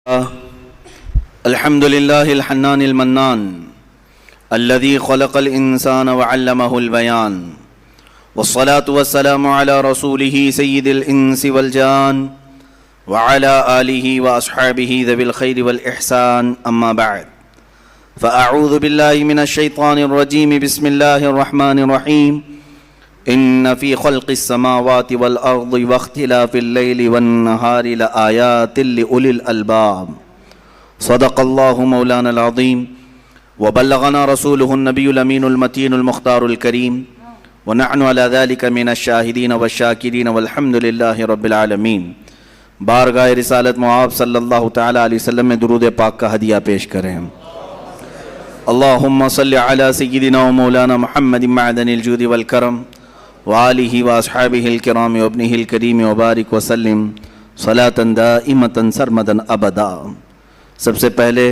الحمد لله الحنان المنان الذي خلق الإنسان وعلمه البيان والصلاة والسلام على رسوله سيد الإنس والجان وعلى آله وأصحابه ذوي الخير والإحسان أما بعد فأعوذ بالله من الشيطان الرجيم بسم الله الرحمن الرحيم إن في خلق السماوات والأرض واختلاف الليل والنهار لآيات لأولي الألباب صدق الله مولانا العظيم وبلغنا رسوله النبي الأمين المتين المختار الكريم ونحن على ذلك من الشاهدين والشاكرين والحمد لله رب العالمين۔ بارگاہ رسالت معاب صلی اللہ تعالی علیہ وسلم میں درود پاک کا ہدیہ پیش کریں۔ اللہم صلی علی سیدنا و مولانا محمد معدن الجود والکرم وآلہ واصحابہ الکرام وابنہ الکریم وبارک وسلم صلاة دائمة سرمدا ابدا۔ سب سے پہلے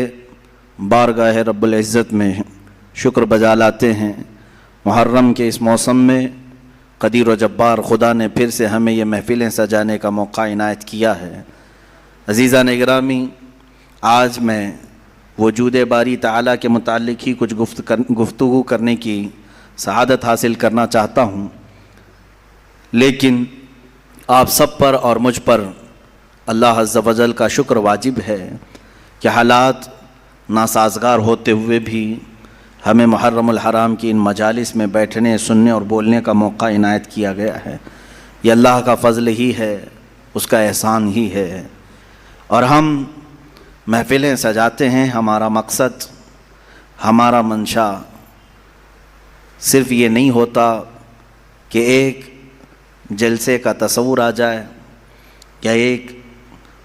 بارگاہ رب العزت میں شکر بجا لاتے ہیں، محرم کے اس موسم میں قدیر و جبار خدا نے پھر سے ہمیں یہ محفلیں سجانے کا موقع عنایت کیا ہے۔ عزیزان گرامی، آج میں وجود باری تعالیٰ کے متعلق ہی کچھ گفتگو کرنے کی سعادت حاصل کرنا چاہتا ہوں، لیکن آپ سب پر اور مجھ پر اللہ عز و جل کا شکر واجب ہے کہ حالات ناسازگار ہوتے ہوئے بھی ہمیں محرم الحرام کی ان مجالس میں بیٹھنے، سننے اور بولنے کا موقع عنایت کیا گیا ہے۔ یہ اللہ کا فضل ہی ہے، اس کا احسان ہی ہے۔ اور ہم محفلیں سجاتے ہیں، ہمارا مقصد، ہمارا منشا صرف یہ نہیں ہوتا کہ ایک جلسے کا تصور آ جائے یا ایک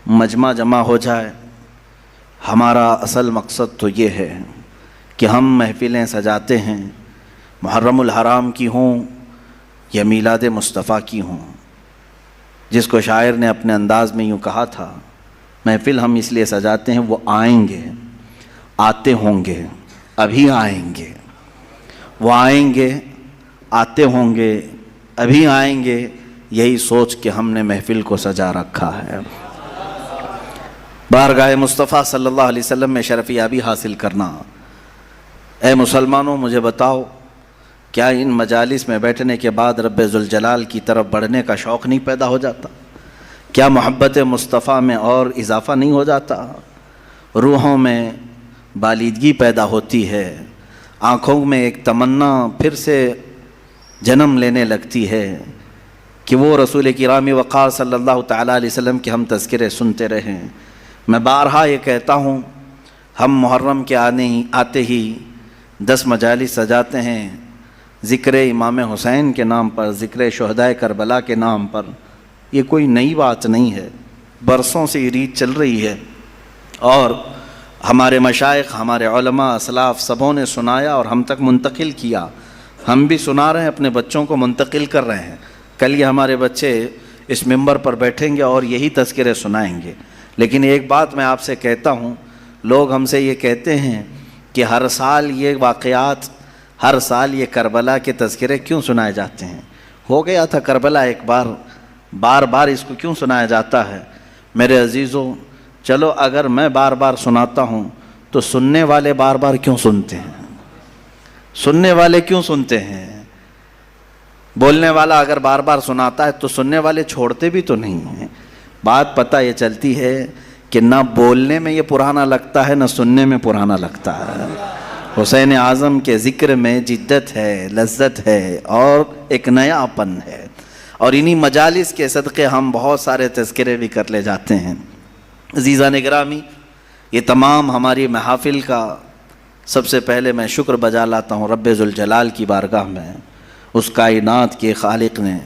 مجمع جمع ہو جائے۔ ہمارا اصل مقصد تو یہ ہے کہ ہم محفلیں سجاتے ہیں، محرم الحرام کی ہوں یا میلاد مصطفیٰ کی ہوں، جس کو شاعر نے اپنے انداز میں یوں کہا تھا، محفل ہم اس لیے سجاتے ہیں وہ آئیں گے، آتے ہوں گے، ابھی آئیں گے، وہ آئیں گے، آتے ہوں گے، ابھی آئیں گے، یہی سوچ کے ہم نے محفل کو سجا رکھا ہے۔ بارگاہ مصطفیٰ صلی اللہ علیہ وسلم میں شرف یابی حاصل کرنا۔ اے مسلمانوں، مجھے بتاؤ، کیا ان مجالس میں بیٹھنے کے بعد رب ذوالجلال کی طرف بڑھنے کا شوق نہیں پیدا ہو جاتا؟ کیا محبت مصطفیٰ میں اور اضافہ نہیں ہو جاتا؟ روحوں میں بالیدگی پیدا ہوتی ہے، آنکھوں میں ایک تمنا پھر سے جنم لینے لگتی ہے کہ وہ رسول کرام وقار صلی اللہ تعالیٰ علیہ وسلم کے ہم تذکرے سنتے رہیں۔ میں بارہا یہ کہتا ہوں، ہم محرم کے آتے ہی 10 مجالس سجاتے ہیں، ذکر امام حسین کے نام پر، ذکر شہدائے کربلا کے نام پر۔ یہ کوئی نئی بات نہیں ہے، برسوں سے یہ ریت چل رہی ہے، اور ہمارے مشائخ، ہمارے علماء، اسلاف سبوں نے سنایا اور ہم تک منتقل کیا۔ ہم بھی سنا رہے ہیں، اپنے بچوں کو منتقل کر رہے ہیں۔ کل یہ ہمارے بچے اس ممبر پر بیٹھیں گے اور یہی تذکرے سنائیں گے۔ لیکن ایک بات میں آپ سے کہتا ہوں، لوگ ہم سے یہ کہتے ہیں کہ ہر سال یہ واقعات، ہر سال یہ کربلا کے تذکرے کیوں سنائے جاتے ہیں؟ ہو گیا تھا کربلا ایک بار، بار بار اس کو کیوں سنایا جاتا ہے؟ میرے عزیزوں، چلو اگر میں بار بار سناتا ہوں تو سننے والے بار بار کیوں سنتے ہیں؟ سننے والے کیوں سنتے ہیں؟ بولنے والا اگر بار بار سناتا ہے تو سننے والے چھوڑتے بھی تو نہیں ہیں۔ بات پتہ یہ چلتی ہے کہ نہ بولنے میں یہ پرانا لگتا ہے، نہ سننے میں پرانا لگتا ہے۔ حسین اعظم کے ذکر میں جدت ہے، لذت ہے اور ایک نیا پن ہے، اور انہی مجالس کے صدقے ہم بہت سارے تذکرے بھی کر لے جاتے ہیں۔ عزیزان گرامی، یہ تمام ہماری محافل کا سب سے پہلے میں شکر بجا لاتا ہوں رب ذوالجلال کی بارگاہ میں، اس کائنات کے خالق نے،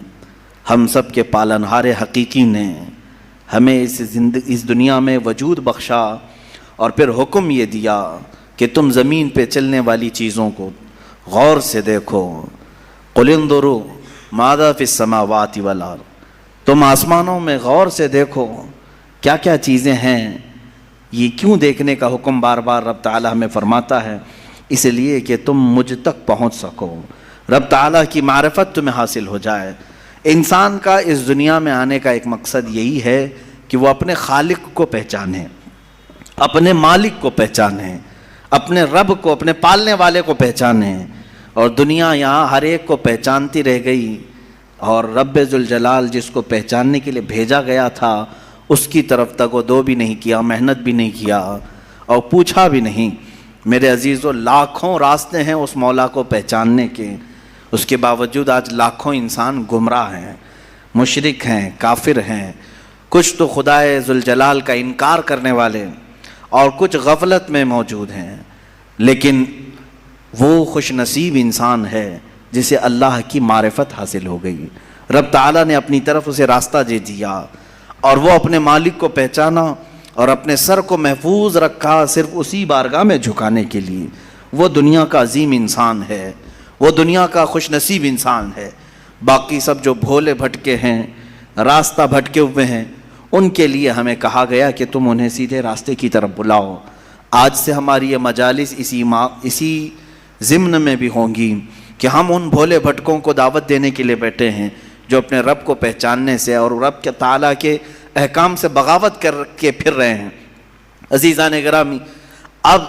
ہم سب کے پالنہار حقیقی نے ہمیں اس دنیا میں وجود بخشا، اور پھر حکم یہ دیا کہ تم زمین پہ چلنے والی چیزوں کو غور سے دیکھو۔ قل انظروا ماذا فی السماوات والارض، تم آسمانوں میں غور سے دیکھو کیا کیا چیزیں ہیں۔ یہ کیوں دیکھنے کا حکم بار بار رب تعالیٰ ہمیں فرماتا ہے؟ اس لیے کہ تم مجھ تک پہنچ سکو، رب تعالیٰ کی معرفت تمہیں حاصل ہو جائے۔ انسان کا اس دنیا میں آنے کا ایک مقصد یہی ہے کہ وہ اپنے خالق کو پہچانے۔ اپنے مالک کو پہچانیں، اپنے رب کو، اپنے پالنے والے کو پہچانیں. اور دنیا یہاں ہر ایک کو پہچانتی رہ گئی، اور رب ذوالجلال جس کو پہچاننے کے لیے بھیجا گیا تھا اس کی طرف تک وہ دو بھی نہیں کیا، محنت بھی نہیں کیا اور پوچھا بھی نہیں. میرے عزیزو، لاکھوں راستے ہیں اس مولا کو پہچاننے کے، اس کے باوجود آج لاکھوں انسان گمراہ ہیں، مشرک ہیں، کافر ہیں. کچھ تو خدائے ذوالجلال کا انکار کرنے والے اور کچھ غفلت میں موجود ہیں. لیکن وہ خوش نصیب انسان ہے جسے اللہ کی معرفت حاصل ہو گئی. رب تعالیٰ نے اپنی طرف اسے راستہ دے دیا اور وہ اپنے مالک کو پہچانا اور اپنے سر کو محفوظ رکھا صرف اسی بارگاہ میں جھکانے کے لیے. وہ دنیا کا عظیم انسان ہے، وہ دنیا کا خوش نصیب انسان ہے. باقی سب جو بھولے بھٹکے ہیں، راستہ بھٹکے ہوئے ہیں، ان کے لیے ہمیں کہا گیا کہ تم انہیں سیدھے راستے کی طرف بلاؤ. آج سے ہماری یہ مجالس اسی ضمن میں بھی ہوں گی کہ ہم ان بھولے بھٹکوں کو دعوت دینے کے لیے بیٹھے ہیں جو اپنے رب کو پہچاننے سے اور رب کے تعالیٰ کے احکام سے بغاوت کر کے پھر رہے ہیں. عزیزان گرامی، اب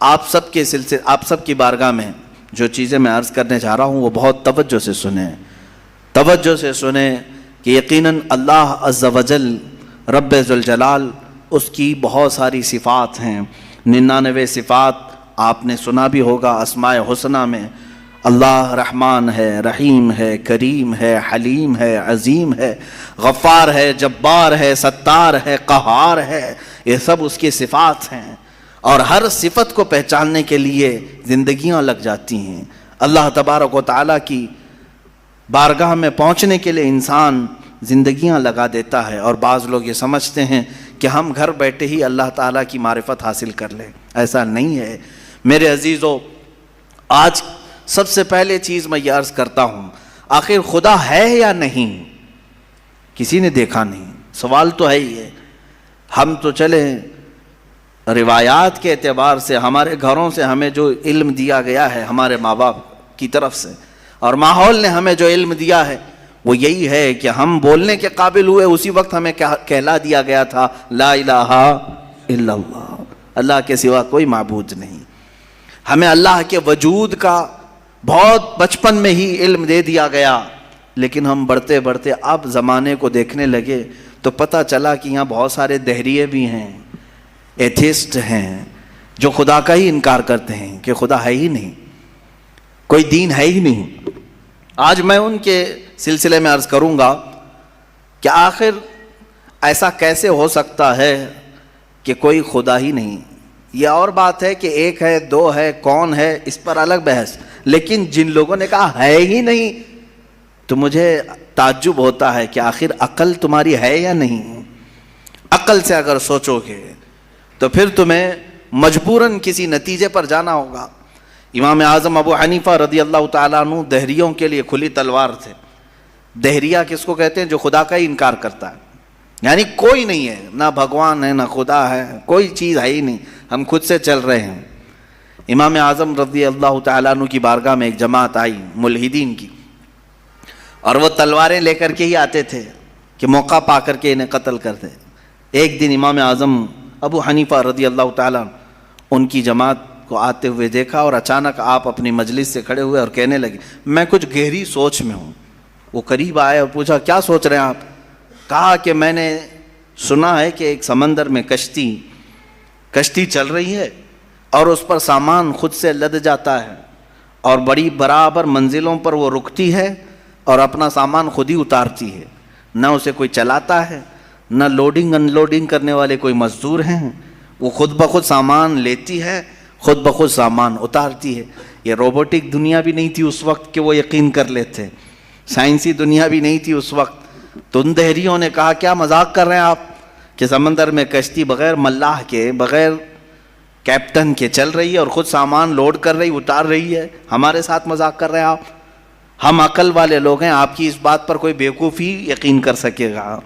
آپ سب کی بارگاہ میں جو چیزیں میں عرض کرنے جا رہا ہوں وہ بہت توجہ سے سنیں کہ یقیناً اللہ عز و جل رب ذوالجلال اس کی بہت ساری صفات ہیں. 99 صفات آپ نے سنا بھی ہوگا. اسماء حسنہ میں اللہ رحمان ہے، رحیم ہے، کریم ہے، حلیم ہے، عظیم ہے، غفار ہے، جبار ہے، ستار ہے، قہار ہے. یہ سب اس کی صفات ہیں اور ہر صفت کو پہچاننے کے لیے زندگیاں لگ جاتی ہیں. اللہ تبارک و تعالیٰ کی بارگاہ میں پہنچنے کے لیے انسان زندگیاں لگا دیتا ہے اور بعض لوگ یہ سمجھتے ہیں کہ ہم گھر بیٹھے ہی اللہ تعالیٰ کی معرفت حاصل کر لیں. ایسا نہیں ہے میرے عزیزو. آج سب سے پہلے چیز میں یہ عرض کرتا ہوں، آخر خدا ہے یا نہیں؟ کسی نے دیکھا نہیں. سوال تو ہے ہی ہے. ہم تو چلے روایات کے اعتبار سے، ہمارے گھروں سے ہمیں جو علم دیا گیا ہے ہمارے ماں باپ کی طرف سے اور ماحول نے ہمیں جو علم دیا ہے وہ یہی ہے کہ ہم بولنے کے قابل ہوئے اسی وقت ہمیں کہلا دیا گیا تھا لا الہ الا اللہ، اللہ کے سوا کوئی معبود نہیں. ہمیں اللہ کے وجود کا بہت بچپن میں ہی علم دے دیا گیا، لیکن ہم بڑھتے بڑھتے اب زمانے کو دیکھنے لگے تو پتہ چلا کہ یہاں بہت سارے دہریے بھی ہیں، ایتھیسٹ ہیں، جو خدا کا ہی انکار کرتے ہیں کہ خدا ہے ہی نہیں، کوئی دین ہے ہی نہیں. آج میں ان کے سلسلے میں عرض کروں گا کہ آخر ایسا کیسے ہو سکتا ہے کہ کوئی خدا ہی نہیں. یہ اور بات ہے کہ ایک ہے، دو ہے، کون ہے، اس پر الگ بحث. لیکن جن لوگوں نے کہا ہے ہی نہیں تو مجھے تعجب ہوتا ہے کہ آخر عقل تمہاری ہے یا نہیں. عقل سے اگر سوچو گے تو پھر تمہیں مجبوراً کسی نتیجے پر جانا ہوگا. امام اعظم ابو حنیفہ رضی اللہ تعالیٰ عنہ دہریوں کے لیے کھلی تلوار تھے. دہریہ کس کو کہتے ہیں؟ جو خدا کا ہی انکار کرتا ہے، یعنی کوئی نہیں ہے، نہ بھگوان ہے نہ خدا ہے، کوئی چیز ہے ہی نہیں، ہم خود سے چل رہے ہیں. امام اعظم رضی اللہ تعالیٰ عنہ کی بارگاہ میں ایک جماعت آئی ملحدین کی، اور وہ تلواریں لے کر کے ہی آتے تھے کہ موقع پا کر کے انہیں قتل کر دیں. ایک دن امام اعظم ابو حنیفہ رضی اللہ تعالیٰ عنہ ان کی جماعت کو آتے ہوئے دیکھا اور اچانک آپ اپنی مجلس سے کھڑے ہوئے اور کہنے لگے میں کچھ گہری سوچ میں ہوں. وہ قریب آئے اور پوچھا کیا سوچ رہے ہیں آپ؟ کہا کہ میں نے سنا ہے کہ ایک سمندر میں کشتی چل رہی ہے اور اس پر سامان خود سے لد جاتا ہے اور بڑی برابر منزلوں پر وہ رکتی ہے اور اپنا سامان خود ہی اتارتی ہے. نہ اسے کوئی چلاتا ہے، نہ لوڈنگ ان لوڈنگ کرنے والے کوئی مزدور ہیں، وہ خود بخود سامان لیتی ہے، خود بخود سامان اتارتی ہے. یہ روبوٹک دنیا بھی نہیں تھی اس وقت کہ وہ یقین کر لیتے، سائنسی دنیا بھی نہیں تھی اس وقت. تو ان دہریوں نے کہا کیا مذاق کر رہے ہیں آپ کہ سمندر میں کشتی بغیر ملاح کے، بغیر کیپٹن کے چل رہی ہے اور خود سامان لوڈ کر رہی، اتار رہی ہے، ہمارے ساتھ مذاق کر رہے ہیں آپ؟ ہم عقل والے لوگ ہیں، آپ کی اس بات پر کوئی بیوقوفی یقین کر سکے گا.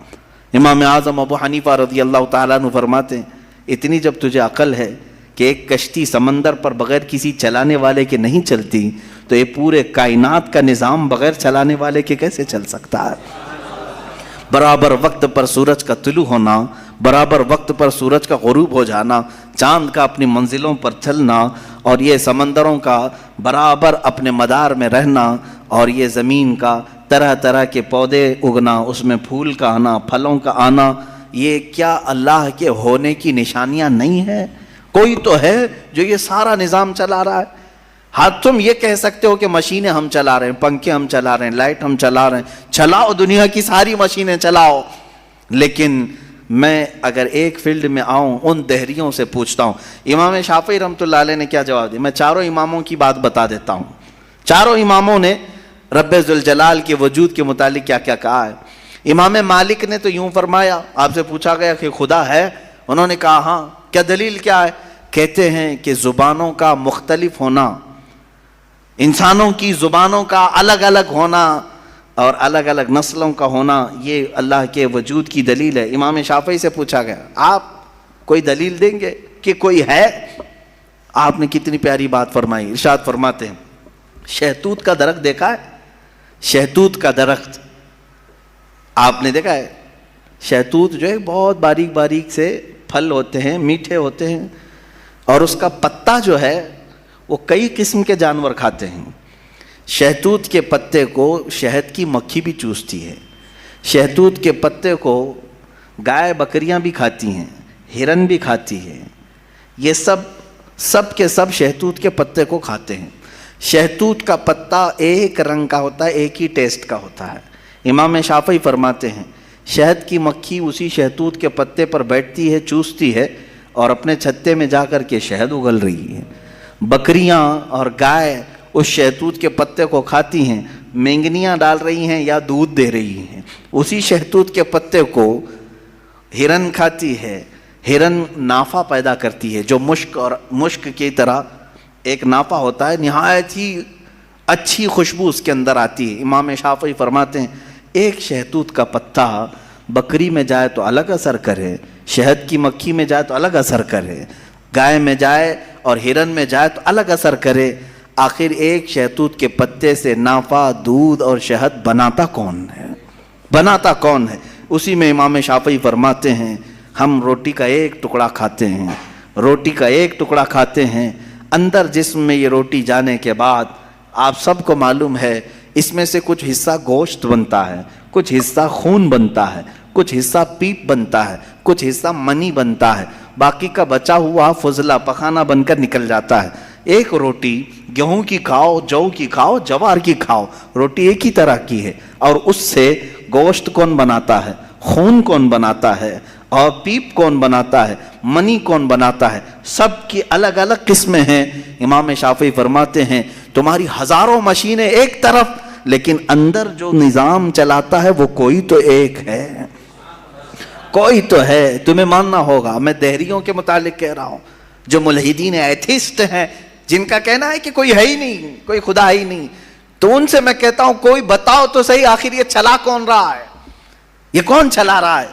امام اعظم ابو حنیفہ رضی اللہ تعالیٰ عنہ فرماتے ہیں اتنی جب تجھے عقل ہے کہ ایک کشتی سمندر پر بغیر کسی چلانے والے کے نہیں چلتی تو یہ پورے کائنات کا نظام بغیر چلانے والے کے کیسے چل سکتا ہے؟ برابر وقت پر سورج کا طلوع ہونا، برابر وقت پر سورج کا غروب ہو جانا، چاند کا اپنی منزلوں پر چلنا، اور یہ سمندروں کا برابر اپنے مدار میں رہنا، اور یہ زمین کا طرح طرح کے پودے اگنا، اس میں پھول کا آنا، پھلوں کا آنا، یہ کیا اللہ کے ہونے کی نشانیاں نہیں ہیں؟ کوئی تو ہے جو یہ سارا نظام چلا رہا ہے۔ ہاں تم یہ کہہ سکتے ہو کہ مشینیں ہم چلا رہے ہیں، پنکھے ہم چلا رہے ہیں، لائٹ ہم چلا رہے ہیں، چلاؤ دنیا کی ساری مشینیں چلاؤ، لیکن میں اگر ایک فیلڈ میں آؤں ان دہریوں سے پوچھتا ہوں۔ امام شافعی رحمۃ اللہ علیہ نے کیا جواب دیا؟ میں چاروں اماموں کی بات بتا دیتا ہوں۔ چاروں اماموں نے رب ذوالجلال کے وجود کے متعلق کیا کیا کہا ہے۔ امام مالک نے تو یوں فرمایا، آپ سے پوچھا گیا کہ خدا ہے، انہوں نے کہا ہاں۔ کیا دلیل کیا ہے؟ کہتے ہیں کہ زبانوں کا مختلف ہونا، انسانوں کی زبانوں کا الگ الگ ہونا اور الگ الگ نسلوں کا ہونا، یہ اللہ کے وجود کی دلیل ہے۔ امام شافعی سے پوچھا گیا آپ کوئی دلیل دیں گے کہ کوئی ہے؟ آپ نے کتنی پیاری بات فرمائی، ارشاد فرماتے ہیں شہتوت کا درخت دیکھا ہے؟ شہتوت کا درخت آپ نے دیکھا ہے؟ شہتوت جو ہے بہت باریک باریک سے پھل ہوتے ہیں، میٹھے ہوتے ہیں، اور اس کا پتا جو ہے وہ کئی قسم کے جانور کھاتے ہیں۔ شہتوت کے پتے کو شہد کی مکھی بھی چوستی ہے، شہتوت کے پتے کو گائے بکریاں بھی کھاتی ہیں، ہرن بھی کھاتی ہے، یہ سب کے سب شہتوت کے پتے کو کھاتے ہیں۔ شہتوت کا پتا ایک رنگ کا ہوتا ہے، ایک ہی ٹیسٹ کا ہوتا ہے۔ امام شافعی فرماتے ہیں شہد کی مکھی اسی شہتوت کے پتے پر بیٹھتی ہے، چوستی ہے، اور اپنے چھتے میں جا کر کے شہد اگل رہی ہے۔ بکریاں اور گائے اس شہتوت کے پتے کو کھاتی ہیں، مینگنیاں ڈال رہی ہیں یا دودھ دے رہی ہیں۔ اسی شہتوت کے پتے کو ہرن کھاتی ہے، ہرن نافع پیدا کرتی ہے، جو مشک کی طرح ایک نافع ہوتا ہے، نہایت ہی اچھی خوشبو اس کے اندر آتی ہے۔ امام شافعی فرماتے ہیں ایک شہتوت کا پتا بکری میں جائے تو الگ اثر کرے، شہد کی مکھی میں جائے تو الگ اثر کرے، گائے میں جائے اور ہرن میں جائے تو الگ اثر کرے، آخر ایک شہتوت کے پتے سے نافع، دودھ اور شہد بناتا کون ہے؟ بناتا کون ہے؟ اسی میں امام شافعی فرماتے ہیں ہم روٹی کا ایک ٹکڑا کھاتے ہیں، روٹی کا ایک ٹکڑا کھاتے ہیں، اندر جسم میں یہ روٹی جانے کے بعد آپ سب کو معلوم ہے اس میں سے کچھ حصہ گوشت بنتا ہے، کچھ حصہ خون بنتا ہے، کچھ حصہ پیپ بنتا ہے، کچھ حصہ منی بنتا ہے، باقی کا بچا ہوا فضلہ پخانہ بن کر نکل جاتا ہے۔ ایک روٹی گیہوں کی کھاؤ، جو کی کھاؤ، جوار کی کھاؤ، روٹی ایک ہی طرح کی ہے، اور اس سے گوشت کون بناتا ہے، خون کون بناتا ہے، اور پیپ کون بناتا ہے، منی کون بناتا ہے، سب کی الگ الگ قسمیں ہیں۔ امام شافعی فرماتے ہیں تمہاری ہزاروں مشینیں ایک طرف، لیکن اندر جو نظام چلاتا ہے وہ کوئی تو ایک ہے، کوئی تو ہے، تمہیں ماننا ہوگا۔ میں دہریوں کے متعلق کہہ رہا ہوں، جو ملحدین ایتھسٹ ہیں، جن کا کہنا ہے کہ کوئی ہے ہی نہیں، کوئی خدا ہی نہیں، تو ان سے میں کہتا ہوں کوئی بتاؤ تو صحیح آخر یہ چلا کون رہا ہے؟ یہ کون چلا رہا ہے؟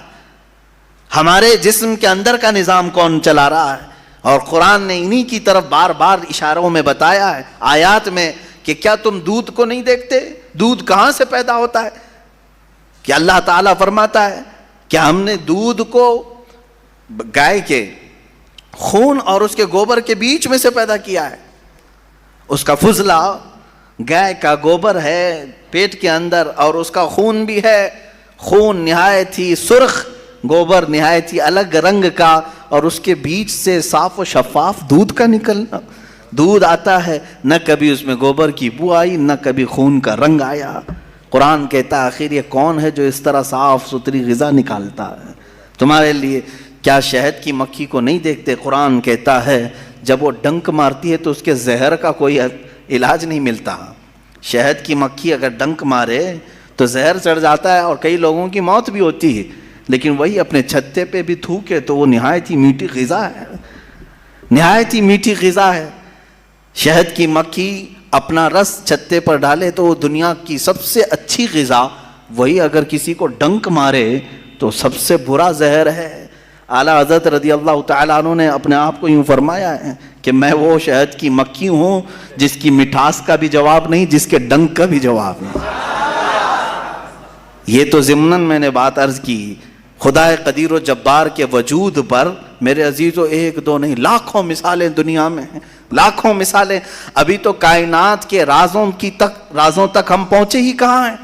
ہمارے جسم کے اندر کا نظام کون چلا رہا ہے؟ اور قرآن نے انہی کی طرف بار بار اشاروں میں بتایا ہے، آیات میں، کہ کیا تم دودھ کو نہیں دیکھتے؟ دودھ کہاں سے پیدا ہوتا ہے؟ کہ اللہ تعالیٰ فرماتا ہے کہ ہم نے دودھ کو گائے کے خون اور اس کے گوبر کے بیچ میں سے پیدا کیا ہے۔ اس کا فضلہ گائے کا گوبر ہے پیٹ کے اندر، اور اس کا خون بھی ہے، خون نہایت ہی سرخ، گوبر نہایت ہی الگ رنگ کا، اور اس کے بیچ سے صاف و شفاف دودھ کا نکلنا، دودھ آتا ہے، نہ کبھی اس میں گوبر کی بو آئی، نہ کبھی خون کا رنگ آیا۔ قرآن کہتا ہے آخر یہ کون ہے جو اس طرح صاف ستھری غذا نکالتا ہے تمہارے لیے؟ کیا شہد کی مکھی کو نہیں دیکھتے؟ قرآن کہتا ہے جب وہ ڈنک مارتی ہے تو اس کے زہر کا کوئی علاج نہیں ملتا۔ شہد کی مکھی اگر ڈنک مارے تو زہر چڑھ جاتا ہے اور کئی لوگوں کی موت بھی ہوتی ہے، لیکن وہی اپنے چھتے پہ بھی تھوکے تو وہ نہایت ہی میٹھی غذا ہے، نہایت ہی میٹھی غذا ہے۔ شہد کی مکھی اپنا رس چھتے پر ڈالے تو وہ دنیا کی سب سے اچھی غذا، وہی اگر کسی کو ڈنک مارے تو سب سے برا زہر ہے۔ اعلیٰ حضرت رضی اللہ تعالیٰ عنہ نے اپنے آپ کو یوں فرمایا ہے کہ میں وہ شہد کی مکھی ہوں جس کی مٹھاس کا بھی جواب نہیں، جس کے ڈنک کا بھی جواب نہیں۔ یہ تو ضمناً میں نے بات عرض کی، خدا قدیر و جبار کے وجود پر میرے عزیزو ایک دو نہیں لاکھوں مثالیں دنیا میں ہیں، لاکھوں مثالیں۔ ابھی تو کائنات کے رازوں تک ہم پہنچے ہی کہاں ہیں؟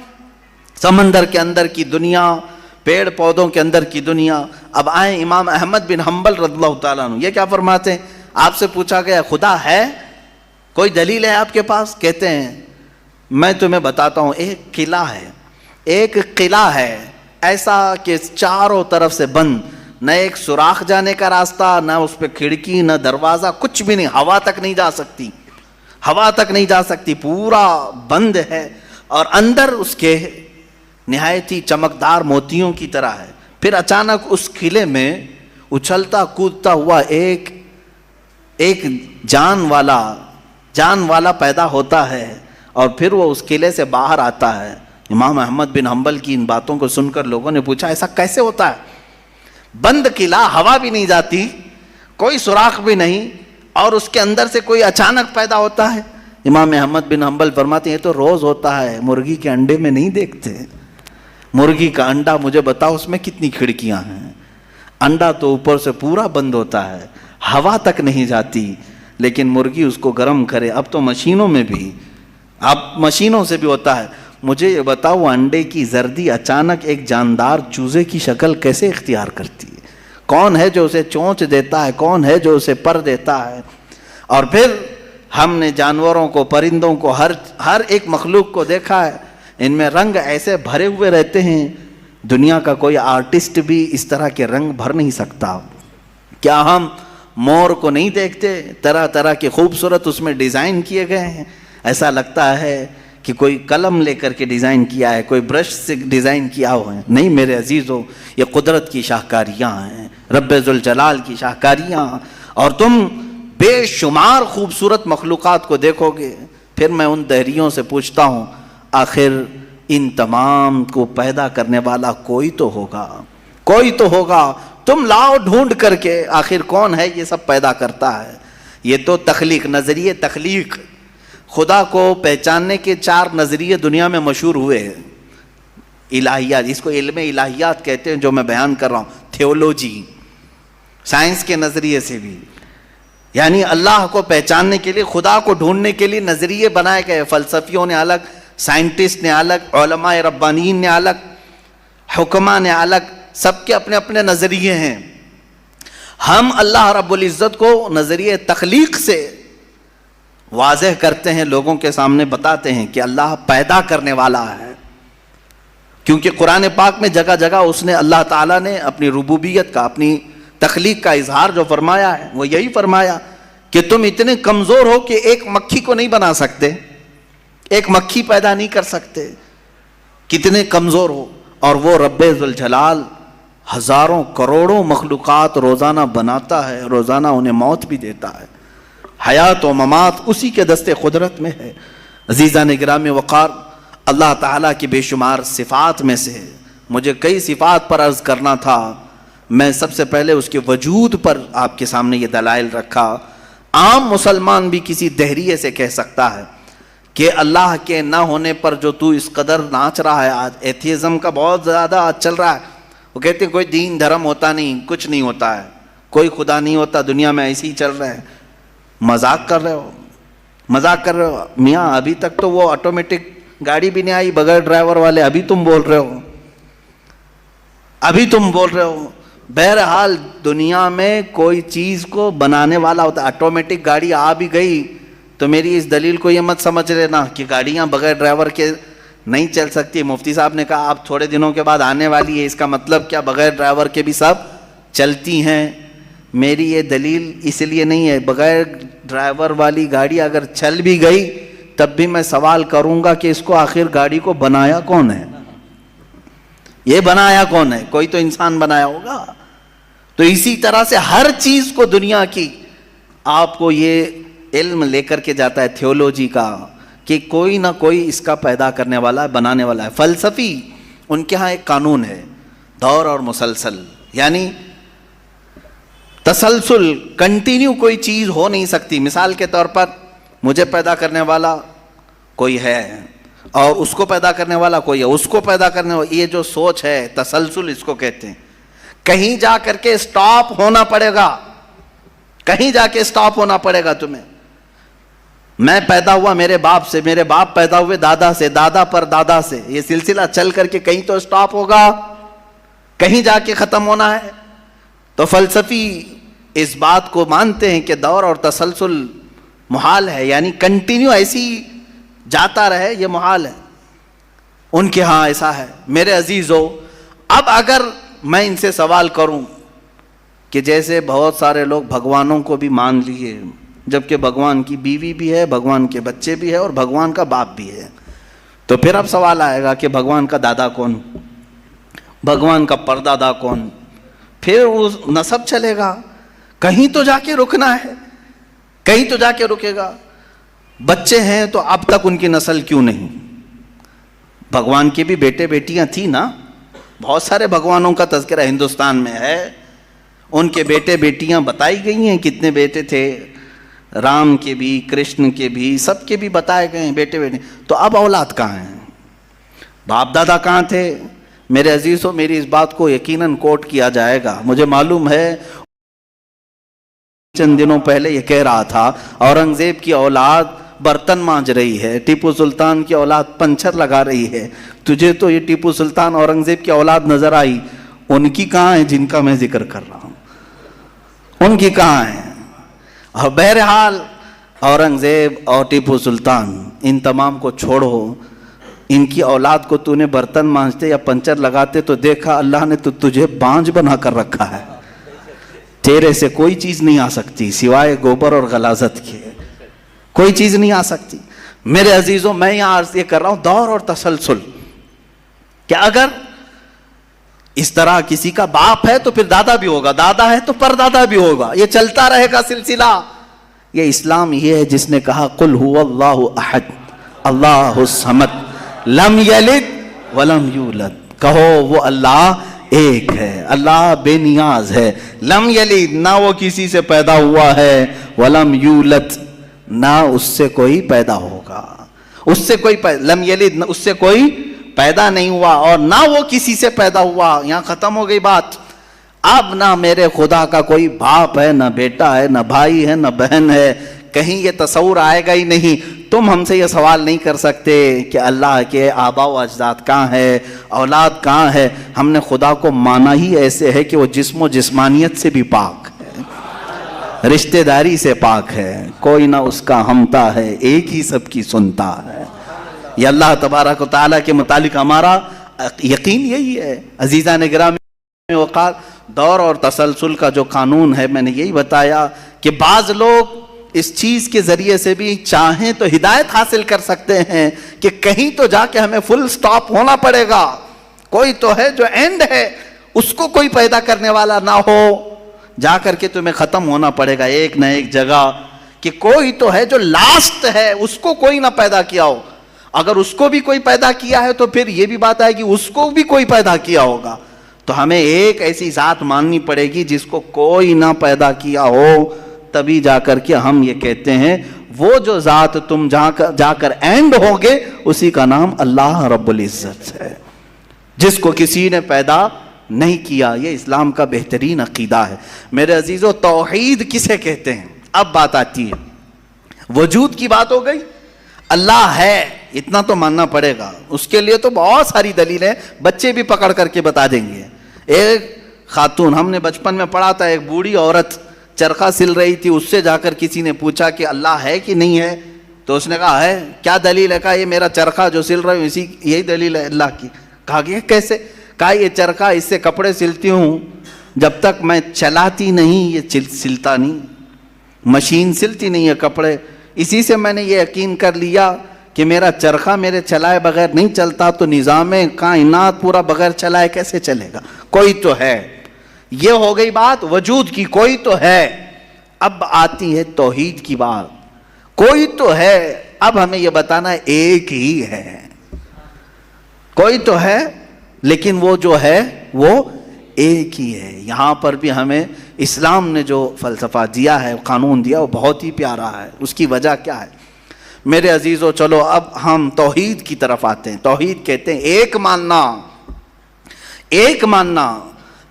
سمندر کے اندر کی دنیا، پیڑ پودوں کے اندر کی دنیا۔ اب آئیں امام احمد بن حنبل رضی اللہ تعالیٰ عنہ، یہ کیا فرماتے ہیں؟ آپ سے پوچھا گیا خدا ہے، کوئی دلیل ہے آپ کے پاس؟ کہتے ہیں میں تمہیں بتاتا ہوں، ایک قلعہ ہے ایسا کہ چاروں طرف سے بند، نہ ایک سوراخ جانے کا راستہ، نہ اس پہ کھڑکی، نہ دروازہ، کچھ بھی نہیں، ہوا تک نہیں جا سکتی، پورا بند ہے، اور اندر اس کے نہایت ہی چمکدار موتیوں کی طرح ہے۔ پھر اچانک اس قلعے میں اچھلتا کودتا ہوا ایک جان والا پیدا ہوتا ہے، اور پھر وہ اس قلعے سے باہر آتا ہے۔ امام احمد بن حنبل کی ان باتوں کو سن کر لوگوں نے پوچھا ایسا کیسے ہوتا ہے؟ بند قلعہ، ہوا بھی نہیں جاتی، کوئی سوراخ بھی نہیں، اور اس کے اندر سے کوئی اچانک پیدا ہوتا ہے۔ امام احمد بن حنبل فرماتے ہیں یہ تو روز ہوتا ہے، مرغی کے انڈے میں نہیں دیکھتے؟ مرغی کا انڈا مجھے بتاؤ اس میں کتنی کھڑکیاں ہیں؟ انڈا تو اوپر سے پورا بند ہوتا ہے، ہوا تک نہیں جاتی، لیکن مرغی اس کو گرم کرے۔ اب تو مشینوں سے بھی ہوتا ہے۔ مجھے یہ بتاؤ وہ انڈے کی زردی اچانک ایک جاندار چوزے کی شکل کیسے اختیار کرتی ہے؟ کون ہے جو اسے چونچ دیتا ہے؟ کون ہے جو اسے پر دیتا ہے؟ اور پھر ہم نے جانوروں کو، پرندوں کو، ہر ایک مخلوق کو دیکھا ہے، ان میں رنگ ایسے بھرے ہوئے رہتے ہیں، دنیا کا کوئی آرٹسٹ بھی اس طرح کے رنگ بھر نہیں سکتا۔ کیا ہم مور کو نہیں دیکھتے؟ طرح طرح کے خوبصورت اس میں ڈیزائن کیے گئے ہیں، ایسا لگتا ہے کہ کوئی قلم لے کر کے ڈیزائن کیا ہے، کوئی برش سے ڈیزائن کیا ہوا ہے۔ نہیں میرے عزیزو، یہ قدرت کی شاہکاریاں ہیں، رب ذوالجلال کی شاہکاریاں، اور تم بے شمار خوبصورت مخلوقات کو دیکھو گے۔ پھر میں ان دہریوں سے پوچھتا ہوں آخر ان تمام کو پیدا کرنے والا کوئی تو ہوگا، تم لاؤ ڈھونڈ کر کے آخر کون ہے یہ سب پیدا کرتا ہے۔ یہ تو تخلیق، نظریے تخلیق، خدا کو پہچاننے کے 4 نظریے دنیا میں مشہور ہوئے ہیں۔ الہیات، اس کو علم الہیات کہتے ہیں جو میں بیان کر رہا ہوں، تھیولوجی، سائنس کے نظریے سے بھی، یعنی اللہ کو پہچاننے کے لیے، خدا کو ڈھونڈنے کے لیے نظریے بنائے گئے، فلسفیوں نے الگ، سائنٹسٹ نے الگ، علماء ربانیین نے الگ، حکماء نے الگ، سب کے اپنے اپنے نظریے ہیں۔ ہم اللہ رب العزت کو نظریے تخلیق سے واضح کرتے ہیں، لوگوں کے سامنے بتاتے ہیں کہ اللہ پیدا کرنے والا ہے، کیونکہ قرآن پاک میں جگہ جگہ اس نے، اللہ تعالیٰ نے اپنی ربوبیت کا، اپنی تخلیق کا اظہار جو فرمایا ہے وہ یہی فرمایا کہ تم اتنے کمزور ہو کہ ایک مکھی کو نہیں بنا سکتے، ایک مکھی پیدا نہیں کر سکتے، کتنے کمزور ہو، اور وہ رب ذوالجلال ہزاروں کروڑوں مخلوقات روزانہ بناتا ہے، روزانہ انہیں موت بھی دیتا ہے، حیات و ممات اسی کے دستے قدرت میں ہے۔ عزیزان گرامی وقار، اللہ تعالیٰ کی بے شمار صفات میں سے مجھے کئی صفات پر عرض کرنا تھا، میں سب سے پہلے اس کے وجود پر آپ کے سامنے یہ دلائل رکھا۔ عام مسلمان بھی کسی دہریے سے کہہ سکتا ہے کہ اللہ کے نہ ہونے پر جو تو اس قدر ناچ رہا ہے، آج ایتھیزم کا بہت زیادہ آج چل رہا ہے، وہ کہتے ہیں کوئی دین دھرم ہوتا نہیں، کچھ نہیں ہوتا ہے، کوئی خدا نہیں ہوتا، دنیا میں ایسے ہی چل رہا ہے۔ مذاق کر رہے ہو میاں، ابھی تک تو وہ آٹومیٹک گاڑی بھی نہیں آئی بغیر ڈرائیور والے، ابھی تم بول رہے ہو۔ بہرحال دنیا میں کوئی چیز کو بنانے والا ہوتا ہے، آٹومیٹک گاڑی آ بھی گئی تو میری اس دلیل کو یہ مت سمجھ لینا کہ گاڑیاں بغیر ڈرائیور کے نہیں چل سکتی۔ مفتی صاحب نے کہا آپ تھوڑے دنوں کے بعد آنے والی ہے، اس کا مطلب کیا بغیر ڈرائیور کے بھی سب چلتی ہیں؟ میری یہ دلیل اس لیے نہیں ہے، بغیر ڈرائیور والی گاڑی اگر چل بھی گئی تب بھی میں سوال کروں گا کہ اس کو آخر گاڑی کو بنایا کون ہے؟ یہ بنایا کون ہے؟ کوئی تو انسان بنایا ہوگا۔ تو اسی طرح سے ہر چیز کو دنیا کی آپ کو یہ علم لے کر کے جاتا ہے تھیولوجی کا کہ کوئی نہ کوئی اس کا پیدا کرنے والا ہے، بنانے والا ہے۔ فلسفی ان کے ہاں ایک قانون ہے، دور اور مسلسل، یعنی تسلسل، کنٹینیو کوئی چیز ہو نہیں سکتی۔ مثال کے طور پر مجھے پیدا کرنے والا کوئی ہے، اور اس کو پیدا کرنے والا کوئی ہے، اس کو پیدا کرنے والا، یہ جو سوچ ہے تسلسل اس کو کہتے ہیں. کہیں جا کر کے سٹاپ ہونا پڑے گا، کہیں جا کے سٹاپ ہونا پڑے گا تمہیں. میں پیدا ہوا میرے باپ سے، میرے باپ پیدا ہوئے دادا سے، دادا پر دادا سے، یہ سلسلہ چل کر کے کہیں تو سٹاپ ہوگا، کہیں جا کے ختم ہونا ہے. تو فلسفی اس بات کو مانتے ہیں کہ دور اور تسلسل محال ہے، یعنی کنٹینیو ایسی جاتا رہے، یہ محال ہے. ان کے ہاں ایسا ہے. میرے عزیزو، اب اگر میں ان سے سوال کروں کہ جیسے بہت سارے لوگ بھگوانوں کو بھی مان لیے، جبکہ بھگوان کی بیوی بھی ہے، بھگوان کے بچے بھی ہے اور بھگوان کا باپ بھی ہے، تو پھر اب سوال آئے گا کہ بھگوان کا دادا کون، بھگوان کا پردادا کون؟ پھر وہ نسب چلے گا، کہیں تو جا کے رکنا ہے، کہیں تو جا کے رکے گا. بچے ہیں تو اب تک ان کی نسل کیوں نہیں؟ بھگوان کے بھی بیٹے بیٹیاں تھیں نا، بہت سارے بھگوانوں کا تذکرہ ہندوستان میں ہے، ان کے بیٹے بیٹیاں بتائی گئی ہیں، کتنے بیٹے تھے، رام کے بھی، کرشن کے بھی، سب کے بھی بتائے گئے ہیں بیٹے بیٹے. تو اب اولاد کہاں ہیں؟ باپ دادا کہاں تھے؟ میرے عزیزوں، میری اس بات کو یقیناً کوٹ کیا جائے گا. مجھے معلوم ہے چند دنوں پہلے یہ کہہ رہا تھا اورنگزیب کی اولاد برتن مانج رہی ہے، ٹیپو سلطان کی اولاد پنچر لگا رہی ہے. تجھے تو یہ ٹیپو سلطان اورنگزیب کی اولاد نظر آئی، ان کی کہاں ہے جن کا میں ذکر کر رہا ہوں؟ ان کی کہاں ہے؟ اور بہرحال اورنگزیب اور ٹیپو سلطان ان تمام کو چھوڑو، ان کی اولاد کو تو نے برتن مانجتے یا پنچر لگاتے تو دیکھا اللہ نے تو تجھے بانج بنا کر رکھا ہے. تیرے سے کوئی چیز نہیں آ سکتی سوائے گوبر اور غلاظت کے، کوئی چیز نہیں آ سکتی. میرے عزیزوں، میں یہاں عرض یہ کر رہا ہوں دور اور تسلسل، کہ اگر اس طرح کسی کا باپ ہے تو پھر دادا بھی ہوگا، دادا ہے تو پردادا بھی ہوگا، یہ چلتا رہے گا سلسلہ. یہ اسلام یہ ہے جس نے کہا قل هو اللہ احد اللہ الصمد لم یلد ولم یولد. کہو وہ اللہ ایک ہے، اللہ بے نیاز ہے، لم یلد نہ وہ کسی سے پیدا ہوا ہے، ولم یولد نہ اس سے کوئی پیدا ہوگا، اس سے کوئی لم یلد اس سے کوئی پیدا نہیں ہوا اور نہ وہ کسی سے پیدا ہوا. یہاں ختم ہو گئی بات. اب نہ میرے خدا کا کوئی باپ ہے، نہ بیٹا ہے، نہ بھائی ہے، نہ بہن ہے، کہیں یہ تصور آئے گا ہی نہیں. تم ہم سے یہ سوال نہیں کر سکتے کہ اللہ کے آبا و اجداد کہاں ہے، اولاد کہاں ہے. ہم نے خدا کو مانا ہی ایسے ہے کہ وہ جسم و جسمانیت سے بھی پاک ہے، رشتہ داری سے پاک ہے، کوئی نہ اس کا ہمتا ہے، ایک ہی سب کی سنتا ہے. یہ اللہ تبارک و تعالیٰ کے متعلق ہمارا یقین یہی ہے. عزیزان گرامی وقار، دور اور تسلسل کا جو قانون ہے میں نے یہی بتایا کہ بعض لوگ اس چیز کے ذریعے سے بھی چاہیں تو ہدایت حاصل کر سکتے ہیں کہ کہیں تو جا کے ہمیں فل سٹاپ ہونا پڑے گا. کوئی تو ہے جو اینڈ ہے، اس کو کوئی پیدا کرنے والا نہ ہو، جا کر کے تمہیں ختم ہونا پڑے گا ایک نہ ایک جگہ. کہ کوئی تو ہے جو لاسٹ ہے، اس کو کوئی نہ پیدا کیا ہو. اگر اس کو بھی کوئی پیدا کیا ہے تو پھر یہ بھی بات آئے گی اس کو بھی کوئی پیدا کیا ہوگا. تو ہمیں ایک ایسی ذات ماننی پڑے گی جس کو کوئی نہ پیدا کیا ہو، تبھی جا کر کے ہم یہ کہتے ہیں وہ جو ذات تم جا کر اینڈ ہوگے اسی کا نام اللہ رب العزت ہے، جس کو کسی نے پیدا نہیں کیا. یہ اسلام کا بہترین عقیدہ ہے. میرے عزیزو، توحید کسے کہتے ہیں؟ اب بات آتی ہے، وجود کی بات ہو گئی، اللہ ہے اتنا تو ماننا پڑے گا. اس کے لیے تو بہت ساری دلیلیں بچے بھی پکڑ کر کے بتا دیں گے. ایک خاتون، ہم نے بچپن میں پڑھا تھا، ایک بوڑھی عورت چرخہ سل رہی تھی، اس سے جا کر کسی نے پوچھا کہ اللہ ہے کہ نہیں ہے؟ تو اس نے کہا ہے. کیا دلیل ہے؟ کہا یہ میرا چرخہ جو سل رہا ہوں اسی یہی دلیل ہے اللہ کی. کہا کہ کیسے؟ کہا یہ چرخہ اس سے کپڑے سلتی ہوں، جب تک میں چلاتی نہیں یہ سلتا نہیں، مشین سلتی نہیں ہے کپڑے. اسی سے میں نے یہ یقین کر لیا کہ میرا چرخہ میرے چلائے بغیر نہیں چلتا، تو نظام کائنات پورا بغیر چلائے کیسے چلے گا؟ کوئی تو ہے. یہ ہو گئی بات وجود کی، کوئی تو ہے. اب آتی ہے توحید کی بات. کوئی تو ہے، اب ہمیں یہ بتانا ہے ایک ہی ہے. کوئی تو ہے لیکن وہ جو ہے وہ ایک ہی ہے. یہاں پر بھی ہمیں اسلام نے جو فلسفہ دیا ہے، قانون دیا، وہ بہت ہی پیارا ہے. اس کی وجہ کیا ہے؟ میرے عزیزو چلو اب ہم توحید کی طرف آتے ہیں. توحید کہتے ہیں ایک ماننا. ایک ماننا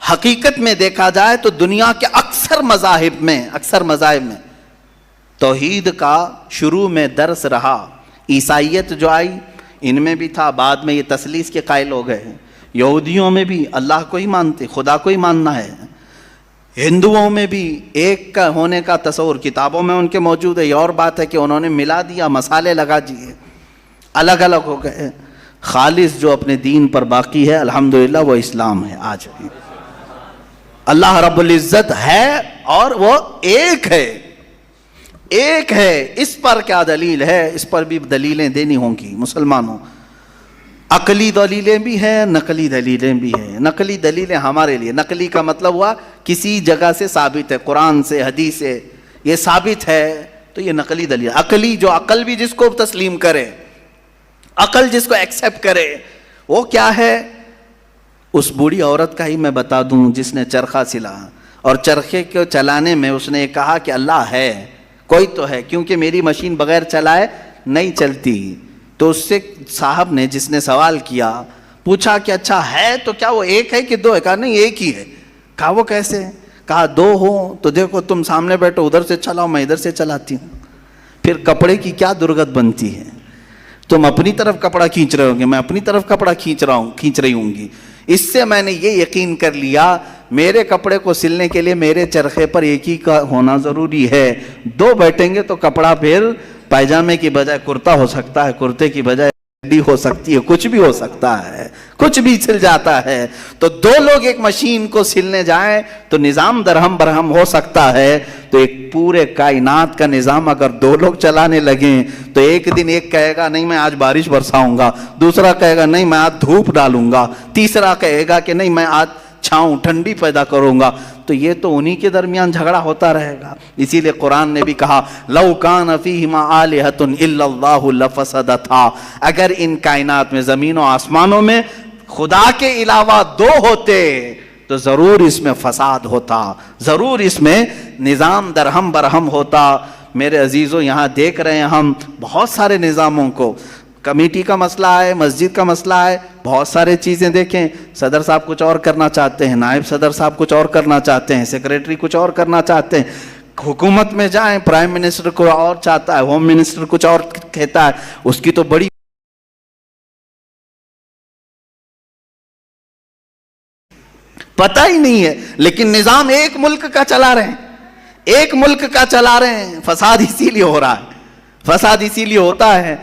حقیقت میں دیکھا جائے تو دنیا کے اکثر مذاہب میں توحید کا شروع میں درس رہا. عیسائیت جو آئی ان میں بھی تھا، بعد میں یہ تثلیث کے قائل ہو گئے. یہودیوں میں بھی اللہ کو ہی مانتے، خدا کو ہی ماننا ہے. ہندوؤں میں بھی ایک کا ہونے کا تصور کتابوں میں ان کے موجود ہے. یہ اور بات ہے کہ انہوں نے ملا دیا، مسالے لگا دیے، الگ الگ ہو گئے. خالص جو اپنے دین پر باقی ہے الحمدللہ وہ اسلام ہے. آج بھی اللہ رب العزت ہے اور وہ ایک ہے. ایک ہے. اس پر کیا دلیل ہے؟ اس پر بھی دلیلیں دینی ہوں گی مسلمانوں. عقلی دلیلیں بھی ہیں، نقلی دلیلیں بھی ہیں. نقلی دلیلیں ہمارے لیے، نقلی کا مطلب ہوا کسی جگہ سے ثابت ہے، قرآن سے، حدیث سے یہ ثابت ہے تو یہ نقلی دلیل. عقلی جو عقل بھی جس کو تسلیم کرے، عقل جس کو ایکسیپٹ کرے، وہ کیا ہے؟ اس بوڑھی عورت کا ہی میں بتا دوں جس نے چرخہ سلا اور چرخے کو چلانے میں اس نے کہا کہ اللہ ہے، کوئی تو ہے، کیونکہ میری مشین بغیر چلائے نہیں چلتی. تو اس سے صاحب نے جس نے سوال کیا پوچھا کہ اچھا ہے تو کیا وہ ایک ہے کہ دو ہے؟ کہا نہیں ایک ہی ہے. کہا وہ کیسے؟ کہا دو ہو تو دیکھو تم سامنے بیٹھو، ادھر سے چلاؤ، میں ادھر سے چلاتی ہوں. پھر کپڑے کی کیا درگت بنتی ہے؟ تم اپنی طرف کپڑا کھینچ رہے ہوں گے، میں اپنی طرف کپڑا کھینچ رہی ہوں گی. اس سے میں نے یہ یقین کر لیا میرے کپڑے کو سلنے کے لیے میرے چرخے پر ایک ہی کا ہونا ضروری ہے. دو بیٹھیں گے تو کپڑا پھر پائجامے کی بجائے کرتا ہو سکتا ہے، کرتے کی بجائے چڈی ہو سکتی ہے، کچھ بھی ہو سکتا ہے، کچھ بھی سل جاتا ہے. تو دو لوگ ایک مشین کو سلنے جائیں تو نظام درہم برہم ہو سکتا ہے. تو ایک پورے کائنات کا نظام اگر دو لوگ چلانے لگیں تو ایک دن ایک کہے گا نہیں میں آج بارش برساؤں گا، دوسرا کہے گا نہیں میں آج دھوپ ڈالوں گا، تیسرا کہے گا کہ نہیں میں آج چھاؤں ٹھنڈی پیدا کروں گا. تو یہ تو انہی کے درمیان جھگڑا ہوتا رہے گا. اسی لیے قرآن نے بھی کہا لو کان فیہما آلہۃ الا اللہ لفسدتا، اگر ان کائنات میں زمین و آسمانوں میں خدا کے علاوہ دو ہوتے تو ضرور اس میں فساد ہوتا، ضرور اس میں نظام درہم برہم ہوتا. میرے عزیزوں یہاں دیکھ رہے ہیں ہم بہت سارے نظاموں کو، کمیٹی کا مسئلہ ہے، مسجد کا مسئلہ ہے، بہت سارے چیزیں دیکھیں. صدر صاحب کچھ اور کرنا چاہتے ہیں، نائب صدر صاحب کچھ اور کرنا چاہتے ہیں، سیکریٹری کچھ اور کرنا چاہتے ہیں. حکومت میں جائیں پرائم منسٹر کو اور چاہتا ہے، ہوم منسٹر کچھ اور کہتا ہے، اس کی تو بڑی پتہ ہی نہیں ہے. لیکن نظام ایک ملک کا چلا رہے ہیں، ایک ملک کا چلا رہے ہیں. فساد اسی لیے ہو رہا ہے، فساد اسی لیے ہوتا ہے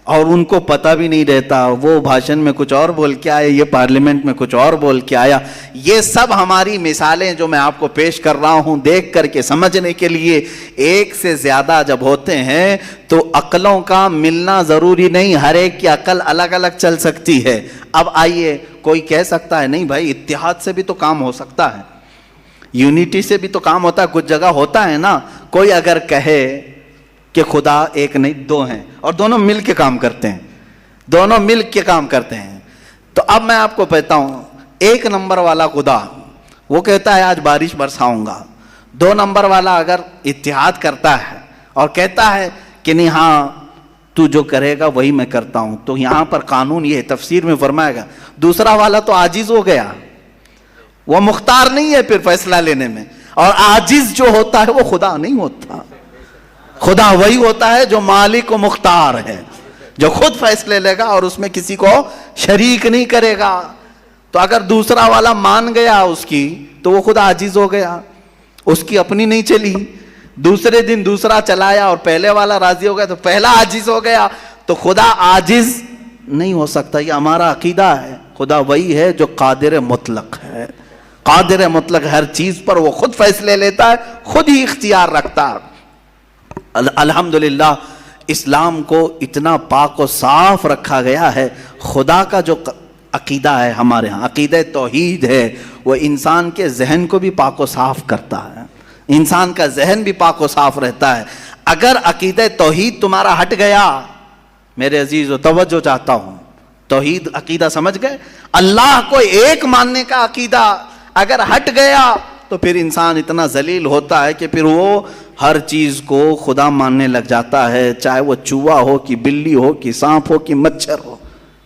اور ان کو پتہ بھی نہیں رہتا. وہ بھاشن میں کچھ اور بول کے آئے، یہ پارلیمنٹ میں کچھ اور بول کے آیا. یہ سب ہماری مثالیں جو میں آپ کو پیش کر رہا ہوں دیکھ کر کے سمجھنے کے لیے. ایک سے زیادہ جب ہوتے ہیں تو عقلوں کا ملنا ضروری نہیں، ہر ایک کی عقل الگ الگ چل سکتی ہے. اب آئیے کوئی کہہ سکتا ہے نہیں بھائی اتحاد سے بھی تو کام ہو سکتا ہے، یونٹی سے بھی تو کام ہوتا ہے، کچھ جگہ ہوتا ہے نا. کوئی اگر کہے کہ خدا ایک نہیں دو ہیں اور دونوں مل کے کام کرتے ہیں، دونوں مل کے کام کرتے ہیں، تو اب میں آپ کو کہتا ہوں ایک نمبر والا خدا وہ کہتا ہے آج بارش برساؤں گا. دو نمبر والا اگر اتحاد کرتا ہے اور کہتا ہے کہ نہیں ہاں تو جو کرے گا وہی میں کرتا ہوں، تو یہاں پر قانون یہ تفسیر میں فرمائے گا دوسرا والا تو عاجز ہو گیا، وہ مختار نہیں ہے پھر فیصلہ لینے میں. اور عاجز جو ہوتا ہے وہ خدا نہیں ہوتا، خدا وہی ہوتا ہے جو مالک و مختار ہے، جو خود فیصلے لے گا اور اس میں کسی کو شریک نہیں کرے گا. تو اگر دوسرا والا مان گیا اس کی تو وہ خود عاجز ہو گیا، اس کی اپنی نہیں چلی. دوسرے دن دوسرا چلایا اور پہلے والا راضی ہو گیا تو پہلا عاجز ہو گیا. تو خدا عاجز نہیں ہو سکتا، یہ ہمارا عقیدہ ہے. خدا وہی ہے جو قادر مطلق ہے، قادر مطلق، ہر چیز پر وہ خود فیصلے لیتا ہے، خود ہی اختیار رکھتا ہے. الحمدللہ اسلام کو اتنا پاک و صاف رکھا گیا ہے. خدا کا جو عقیدہ ہے ہمارے ہاں، عقیدہ توحید ہے، وہ انسان کے ذہن کو بھی پاک و صاف کرتا ہے، انسان کا ذہن بھی پاک و صاف رہتا ہے. اگر عقیدہ توحید تمہارا ہٹ گیا، میرے عزیز و توجہ چاہتا ہوں، توحید عقیدہ سمجھ گئے، اللہ کو ایک ماننے کا عقیدہ اگر ہٹ گیا تو پھر انسان اتنا ذلیل ہوتا ہے کہ پھر وہ ہر چیز کو خدا ماننے لگ جاتا ہے، چاہے وہ چوہا ہو کہ بلی ہو کہ سانپ ہو کہ مچھر ہو،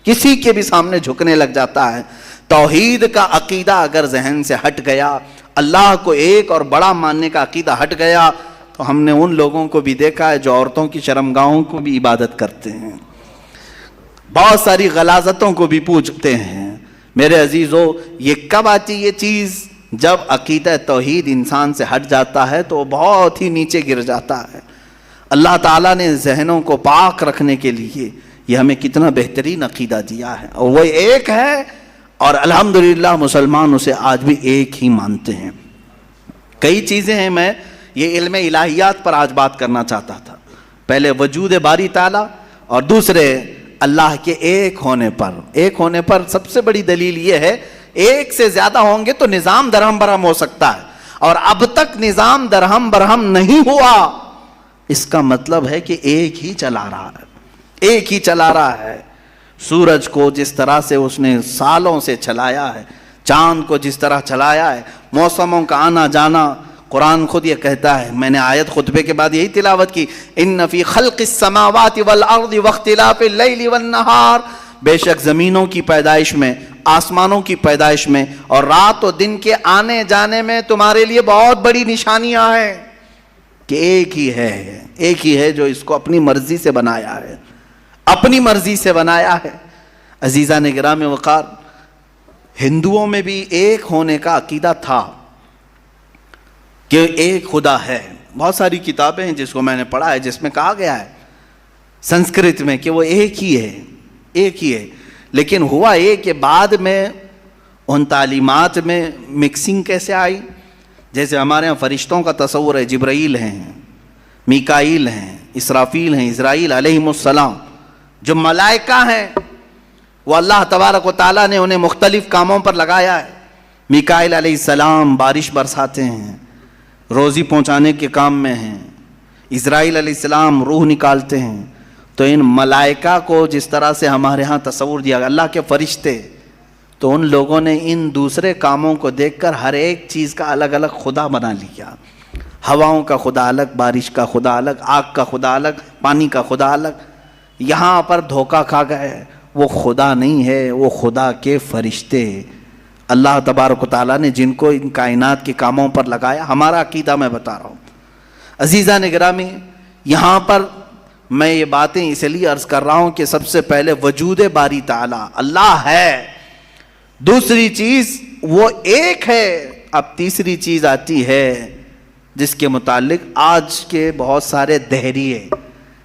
کسی کے بھی سامنے جھکنے لگ جاتا ہے۔ توحید کا عقیدہ اگر ذہن سے ہٹ گیا، اللہ کو ایک اور بڑا ماننے کا عقیدہ ہٹ گیا، تو ہم نے ان لوگوں کو بھی دیکھا ہے جو عورتوں کی شرمگاہوں کو بھی عبادت کرتے ہیں، بہت ساری غلاظتوں کو بھی پوجتے ہیں۔ میرے عزیزو، یہ کب آتی یہ چیز؟ جب عقیدہ توحید انسان سے ہٹ جاتا ہے تو وہ بہت ہی نیچے گر جاتا ہے۔ اللہ تعالیٰ نے ذہنوں کو پاک رکھنے کے لیے یہ ہمیں کتنا بہترین عقیدہ دیا ہے، اور وہ ایک ہے، اور الحمدللہ مسلمان اسے آج بھی ایک ہی مانتے ہیں۔ کئی چیزیں ہیں، میں یہ علم الہیات پر آج بات کرنا چاہتا تھا۔ پہلے وجود باری تعالیٰ، اور دوسرے اللہ کے ایک ہونے پر۔ ایک ہونے پر سب سے بڑی دلیل یہ ہے، ایک سے زیادہ ہوں گے تو نظام درہم برہم ہو سکتا ہے، اور اب تک نظام درہم برہم نہیں ہوا، اس کا مطلب ہے کہ ایک ہی چلا رہا ہے، ایک ہی چلا رہا ہے۔ سورج کو جس طرح سے اس نے سالوں سے چلایا ہے، چاند کو جس طرح چلایا ہے، موسموں کا آنا جانا، قرآن خود یہ کہتا ہے، میں نے آیت خطبے کے بعد یہی تلاوت کی، ان فی خلق السماوات والارض واختلاف اللیل والنہار، بے شک زمینوں کی پیدائش میں، آسمانوں کی پیدائش میں، اور رات و دن کے آنے جانے میں تمہارے لیے بہت بڑی نشانیاں ہیں کہ ایک ہی ہے جو اس کو اپنی مرضی سے بنایا ہے، اپنی مرضی سے بنایا ہے۔ عزیزان گرامی وقار، ہندوؤں میں بھی ایک ہونے کا عقیدہ تھا کہ ایک خدا ہے۔ بہت ساری کتابیں ہیں جس کو میں نے پڑھا ہے، جس میں کہا گیا ہے سنسکرت میں کہ وہ ایک ہی ہے، لیکن ہوا یہ کہ بعد میں ان تعلیمات میں مکسنگ کیسے آئی؟ جیسے ہمارے ہاں فرشتوں کا تصور ہے، جبرائیل ہیں، میکائیل ہیں، اسرافیل ہیں، اسرائیل علیہم السلام، جو ملائکہ ہیں، وہ اللہ تبارک و تعالیٰ نے انہیں مختلف کاموں پر لگایا ہے۔ میکائیل علیہ السلام بارش برساتے ہیں، روزی پہنچانے کے کام میں ہیں، اسرائیل علیہ السلام روح نکالتے ہیں۔ تو ان ملائکہ کو جس طرح سے ہمارے ہاں تصور دیا گیا، اللہ کے فرشتے، تو ان لوگوں نے ان دوسرے کاموں کو دیکھ کر ہر ایک چیز کا الگ الگ خدا بنا لیا۔ ہواؤں کا خدا الگ، بارش کا خدا الگ، آگ کا خدا الگ، پانی کا خدا الگ۔ یہاں پر دھوکہ کھا گئے، وہ خدا نہیں ہے، وہ خدا کے فرشتے، اللہ تبارک و تعالیٰ نے جن کو ان کائنات کے کاموں پر لگایا۔ ہمارا عقیدہ میں بتا رہا ہوں۔ عزیزان گرامی، یہاں پر میں یہ باتیں اس لیے عرض کر رہا ہوں کہ سب سے پہلے وجود باری تعالیٰ اللہ ہے، دوسری چیز وہ ایک ہے۔ اب تیسری چیز آتی ہے جس کے متعلق آج کے بہت سارے دہریے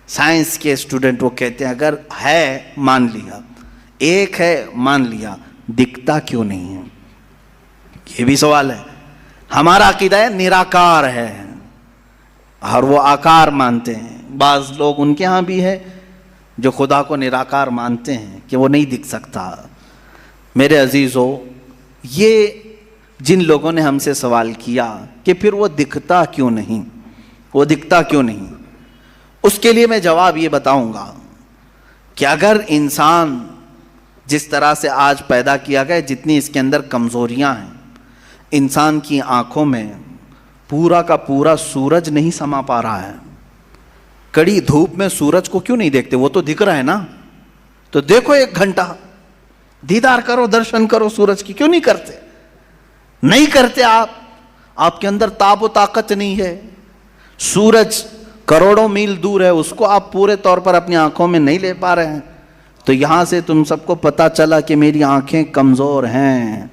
سائنس کے اسٹوڈنٹ وہ کہتے ہیں اگر ہے مان لیا، ایک ہے مان لیا، دکھتا کیوں نہیں ہے؟ یہ بھی سوال ہے۔ ہمارا عقیدہ ہے نراکار ہے، اور وہ آکار مانتے ہیں۔ بعض لوگ ان کے ہاں بھی ہے جو خدا کو نراکار مانتے ہیں کہ وہ نہیں دکھ سکتا۔ میرے عزیزو، یہ جن لوگوں نے ہم سے سوال کیا کہ پھر وہ دکھتا کیوں نہیں، وہ دکھتا کیوں نہیں، اس کے لیے میں جواب یہ بتاؤں گا کہ اگر انسان جس طرح سے آج پیدا کیا گیا، جتنی اس کے اندر کمزوریاں ہیں، انسان کی آنکھوں میں پورا کا پورا سورج نہیں سما پا رہا ہے۔ کڑی دھوپ میں سورج کو کیوں نہیں دیکھتے؟ وہ تو دکھ رہا ہے نا، تو دیکھو 1 گھنٹہ دیدار کرو، درشن کرو سورج کی، کیوں نہیں کرتے؟ نہیں کرتے آپ کے اندر تاب و طاقت نہیں ہے۔ سورج کروڑوں میل دور ہے، اس کو آپ پورے طور پر اپنی آنکھوں میں نہیں لے پا رہے ہیں، تو یہاں سے تم سب کو پتا چلا کہ میری آنکھیں کمزور ہیں،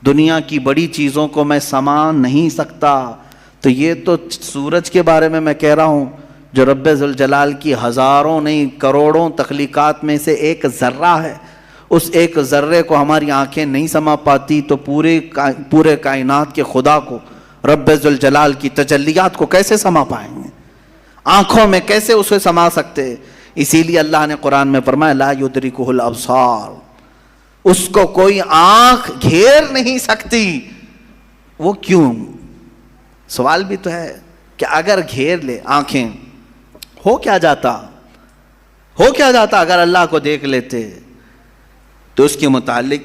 دنیا کی بڑی چیزوں کو میں سما نہیں سکتا۔ تو یہ تو سورج کے بارے میں کہہ رہا ہوں جو رب ذوالجلال کی ہزاروں نہیں کروڑوں تخلیقات میں سے ایک ذرہ ہے، اس ایک ذرے کو ہماری آنکھیں نہیں سما پاتی، تو پورے کائنات کے خدا کو، رب ذوالجلال کی تجلیات کو کیسے سما پائیں گے؟ آنکھوں میں کیسے اسے سما سکتے؟ اسی لیے اللہ نے قرآن میں فرمایا لا یدرکہ الابصار، اس کو کوئی آنکھ گھیر نہیں سکتی۔ وہ کیوں؟ سوال بھی تو ہے کہ اگر گھیر لے آنکھیں، ہو کیا جاتا اگر اللہ کو دیکھ لیتے؟ تو اس کے متعلق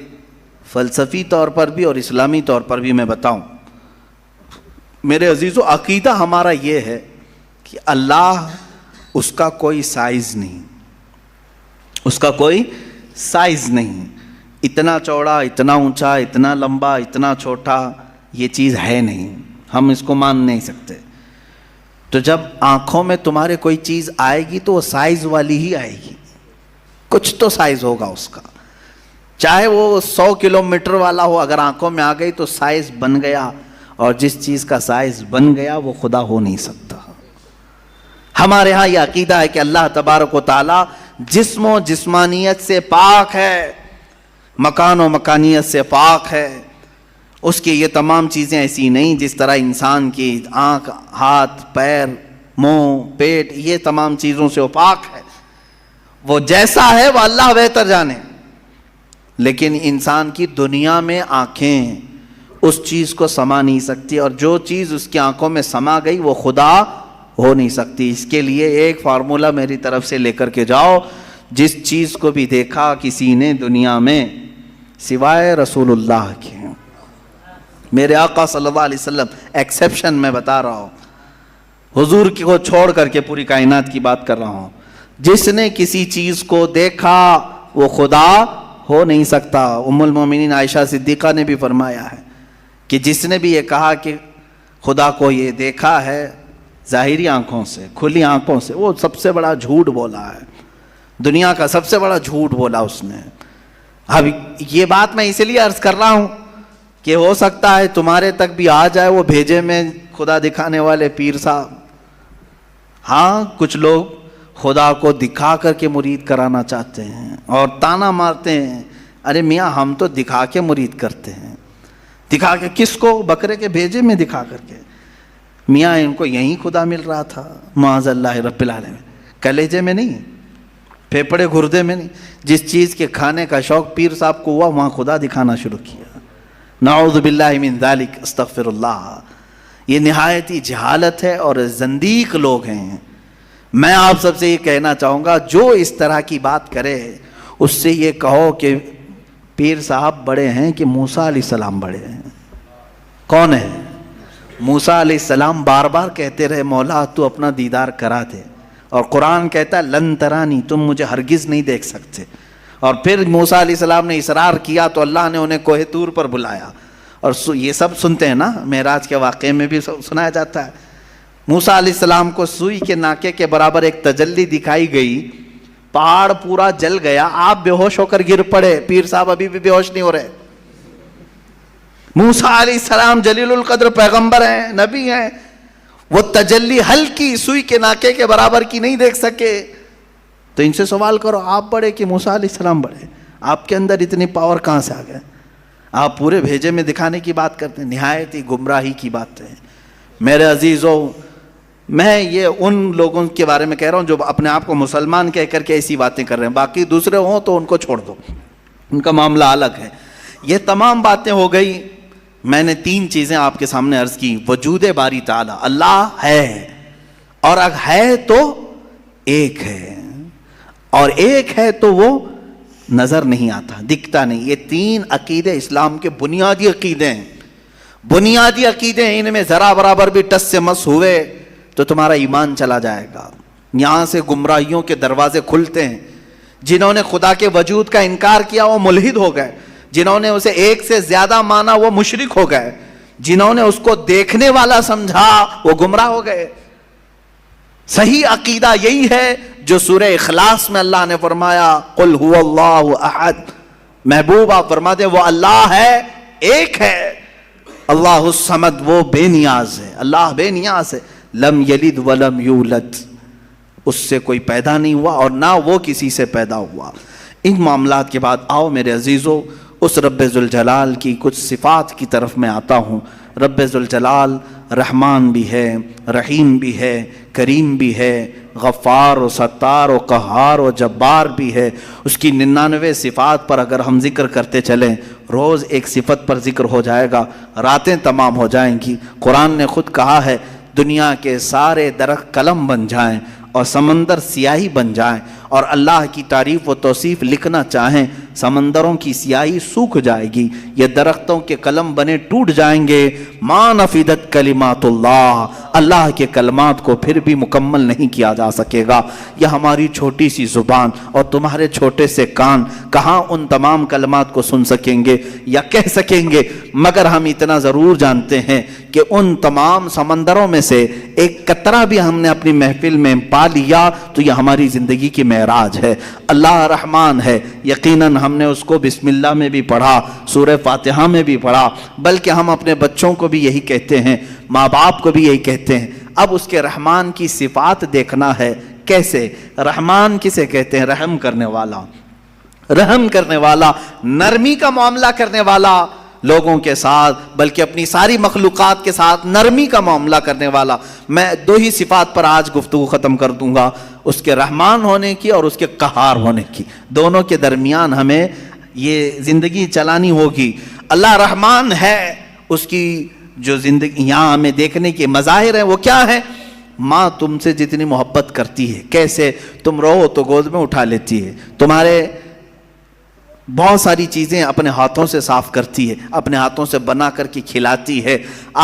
فلسفی طور پر بھی اور اسلامی طور پر بھی میں بتاؤں۔ میرے عزیزو، عقیدہ ہمارا یہ ہے کہ اللہ اس کا کوئی سائز نہیں، اس کا کوئی سائز نہیں، اتنا چوڑا، اتنا اونچا، اتنا لمبا، اتنا چھوٹا، یہ چیز ہے نہیں، ہم اس کو مان نہیں سکتے۔ تو جب آنکھوں میں تمہارے کوئی چیز آئے گی تو وہ سائز والی ہی آئے گی، کچھ تو سائز ہوگا اس کا، چاہے وہ 100 کلومیٹر والا ہو، اگر آنکھوں میں آ گئی تو سائز بن گیا، اور جس چیز کا سائز بن گیا وہ خدا ہو نہیں سکتا۔ ہمارے ہاں یہ عقیدہ ہے کہ اللہ تبارک و تعالی جسم و جسمانیت سے پاک ہے، مکان و مکانیت سے پاک ہے، اس کی یہ تمام چیزیں ایسی نہیں جس طرح انسان کی آنکھ، ہاتھ، پیر، منہ، پیٹ، یہ تمام چیزوں سے وہ پاک ہے، وہ جیسا ہے وہ اللہ بہتر جانے۔ لیکن انسان کی دنیا میں آنکھیں اس چیز کو سما نہیں سکتی، اور جو چیز اس کی آنکھوں میں سما گئی وہ خدا ہو نہیں سکتی۔ اس کے لیے ایک فارمولہ میری طرف سے لے کر کے جاؤ، جس چیز کو بھی دیکھا کسی نے دنیا میں سوائے رسول اللہ کے، میرے آقا صلی اللہ علیہ وسلم ایکسیپشن میں بتا رہا ہوں، حضور کو چھوڑ کر کے پوری کائنات کی بات کر رہا ہوں، جس نے کسی چیز کو دیکھا وہ خدا ہو نہیں سکتا۔ ام المومنین عائشہ صدیقہ نے بھی فرمایا ہے کہ جس نے بھی یہ کہا کہ خدا کو یہ دیکھا ہے ظاہری آنکھوں سے، کھلی آنکھوں سے، وہ سب سے بڑا جھوٹ بولا ہے، دنیا کا سب سے بڑا جھوٹ بولا اس نے۔ اب یہ بات میں اس لیے عرض کر رہا ہوں کہ ہو سکتا ہے تمہارے تک بھی آ جائے وہ بھیجے میں خدا دکھانے والے پیر صاحب۔ ہاں کچھ لوگ خدا کو دکھا کر کے مرید کرانا چاہتے ہیں اور تانا مارتے ہیں، ارے میاں ہم تو دکھا کے مرید کرتے ہیں۔ دکھا کے کس کو؟ بکرے کے بھیجے میں دکھا کر کے، میاں ان کو یہیں خدا مل رہا تھا، معاذ اللہ رب العالمین، کلیجے میں نہیں، پھیپھڑے گردے میں نہیں، جس چیز کے کھانے کا شوق پیر صاحب کو ہوا وہاں خدا دکھانا شروع کیا۔ نعوذ باللہ من ذالک، استغفر اللہ۔ یہ نہایت ہی جہالت ہے اور زندیق لوگ ہیں۔ میں آپ سب سے یہ کہنا چاہوں گا جو اس طرح کی بات کرے اس سے یہ کہو کہ پیر صاحب بڑے ہیں کہ موسیٰ علیہ السلام بڑے ہیں؟ کون ہے؟ موسیٰ علیہ السلام بار بار کہتے رہے مولا تو اپنا دیدار کرا دے، اور قرآن کہتا ہے لن ترانی، تم مجھے ہرگز نہیں دیکھ سکتے، اور پھر موسیٰ علیہ السلام نے اصرار کیا تو اللہ نے انہیں کوہ طور پر بلایا، اور یہ سب سنتے ہیں نا، معراج کے واقعے میں بھی سنایا جاتا ہے۔ موسیٰ علیہ السلام کو سوئی کے ناکے کے برابر ایک تجلی دکھائی گئی، پہاڑ پورا جل گیا، آپ بے ہوش ہو کر گر پڑے، پیر صاحب ابھی بھی بے ہوش نہیں ہو رہے۔ موسیٰ علیہ السلام جلیل القدر پیغمبر ہیں، نبی ہیں، وہ تجلی ہلکی سوئی کے ناکے کے برابر کی نہیں دیکھ سکے، تو ان سے سوال کرو آپ بڑے کہ موسیٰ علیہ السلام بڑے؟ آپ کے اندر اتنی پاور کہاں سے آ گئے؟ آپ پورے بھیجے میں دکھانے کی بات کرتے ہیں، نہایت ہی گمراہی کی بات ہے۔ میرے عزیزوں، میں یہ ان لوگوں کے بارے میں کہہ رہا ہوں جو اپنے آپ کو مسلمان کہہ کر کے ایسی باتیں کر رہے ہیں، باقی دوسرے ہوں تو ان کو چھوڑ دو، ان کا معاملہ الگ ہے۔ یہ تمام باتیں ہو گئی، میں نے 3 چیزیں آپ کے سامنے عرض کی۔ وجود باری تعالی، اللہ ہے، اور اگر ہے تو ایک ہے، اور ایک ہے تو وہ نظر نہیں آتا، دکھتا نہیں۔ یہ 3 عقیدے اسلام کے بنیادی عقیدے ہیں، بنیادی عقیدے ہیں، ان میں ذرا برابر بھی ٹس سے مس ہوئے تو تمہارا ایمان چلا جائے گا۔ یہاں سے گمراہیوں کے دروازے کھلتے ہیں۔ جنہوں نے خدا کے وجود کا انکار کیا وہ ملحد ہو گئے، جنہوں نے اسے ایک سے زیادہ مانا وہ مشرک ہو گئے، جنہوں نے اس کو دیکھنے والا سمجھا وہ گمراہ ہو گئے۔ صحیح عقیدہ یہی ہے جو سورہ اخلاص میں اللہ نے فرمایا قل هو اللہ احد، محبوب آپ فرما دیں وہ اللہ ہے، ایک ہے، اللہ الصمد، وہ بے نیاز ہے، اللہ بے نیاز ہے، لم یلد ولم یولد، اس سے کوئی پیدا نہیں ہوا اور نہ وہ کسی سے پیدا ہوا۔ ان معاملات کے بعد آؤ میرے عزیزو اس رب ذوالجلال کی کچھ صفات کی طرف میں آتا ہوں۔ رب ذوالجلال رحمان بھی ہے، رحیم بھی ہے، کریم بھی ہے، غفار و ستار و قہار و جبار بھی ہے۔ اس کی 99 صفات پر اگر ہم ذکر کرتے چلیں، روز ایک صفت پر ذکر ہو جائے گا، راتیں تمام ہو جائیں گی۔ قرآن نے خود کہا ہے دنیا کے سارے درخت قلم بن جائیں اور سمندر سیاہی بن جائیں اور اللہ کی تعریف و توصیف لکھنا چاہیں سمندروں کی سیاہی سوکھ جائے گی، یہ درختوں کے قلم بنے ٹوٹ جائیں گے، ما نفدت کلمات اللہ، اللہ کے کلمات کو پھر بھی مکمل نہیں کیا جا سکے گا۔ یہ ہماری چھوٹی سی زبان اور تمہارے چھوٹے سے کان کہاں ان تمام کلمات کو سن سکیں گے یا کہہ سکیں گے، مگر ہم اتنا ضرور جانتے ہیں کہ ان تمام سمندروں میں سے ایک قطرہ بھی ہم نے اپنی محفل میں پا لیا تو یہ ہماری زندگی کی معراج ہے۔ اللہ رحمان ہے، یقیناً ہم نے اس کو بسم اللہ میں بھی پڑھا، سورہ فاتحہ میں بھی پڑھا، بلکہ ہم اپنے بچوں کو بھی یہی کہتے ہیں، ماں باپ کو بھی یہی کہتے ہیں۔ اب اس کے رحمان کی صفات دیکھنا ہے، کیسے رحمان کسے کہتے ہیں؟ رحم کرنے والا، رحم کرنے والا، نرمی کا معاملہ کرنے والا لوگوں کے ساتھ، بلکہ اپنی ساری مخلوقات کے ساتھ نرمی کا معاملہ کرنے والا۔ میں دو ہی صفات پر آج گفتگو ختم کر دوں گا، اس کے رحمان ہونے کی اور اس کے قہار ہونے کی، دونوں کے درمیان ہمیں یہ زندگی چلانی ہوگی۔ اللہ رحمان ہے، اس کی جو زندگی یہاں ہمیں دیکھنے کے مظاہر ہیں وہ کیا ہے؟ ماں تم سے جتنی محبت کرتی ہے، کیسے؟ تم رو تو گود میں اٹھا لیتی ہے، تمہارے بہت ساری چیزیں اپنے ہاتھوں سے صاف کرتی ہے، اپنے ہاتھوں سے بنا کر کے کھلاتی ہے،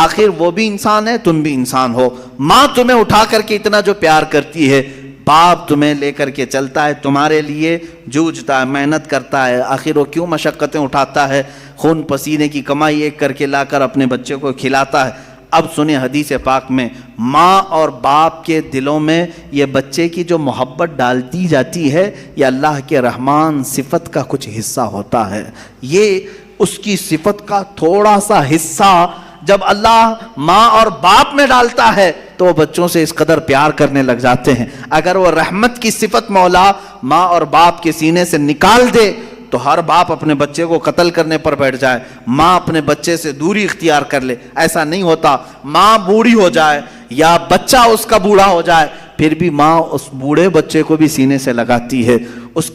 آخر وہ بھی انسان ہے، تم بھی انسان ہو۔ ماں تمہیں اٹھا کر کے اتنا جو پیار کرتی ہے، باپ تمہیں لے کر کے چلتا ہے، تمہارے لیے جوجھتا ہے، محنت کرتا ہے، آخر وہ کیوں مشقتیں اٹھاتا ہے، خون پسینے کی کمائی ایک کر کے لا کر اپنے بچے کو کھلاتا ہے۔ اب سنیں حدیث پاک میں، ماں اور باپ کے دلوں میں یہ بچے کی جو محبت ڈالتی جاتی ہے، یہ اللہ کے رحمان صفت کا کچھ حصہ ہوتا ہے۔ یہ اس کی صفت کا تھوڑا سا حصہ جب اللہ ماں اور باپ میں ڈالتا ہے تو وہ بچوں سے اس قدر پیار کرنے لگ جاتے ہیں۔ اگر وہ رحمت کی صفت مولا ماں اور باپ کے سینے سے نکال دے تو ہر باپ اپنے بچے کو قتل کرنے پر بیٹھ جائے، ماں اپنے بچے سے دوری اختیار کر لے۔ ایسا نہیں ہوتا، ماں بوڑھی ہو جائے یا بچہ اس کا بوڑھا ہو جائے پھر بھی ماں اس بوڑھے بچے کو بھی سینے سے لگاتی ہے، اس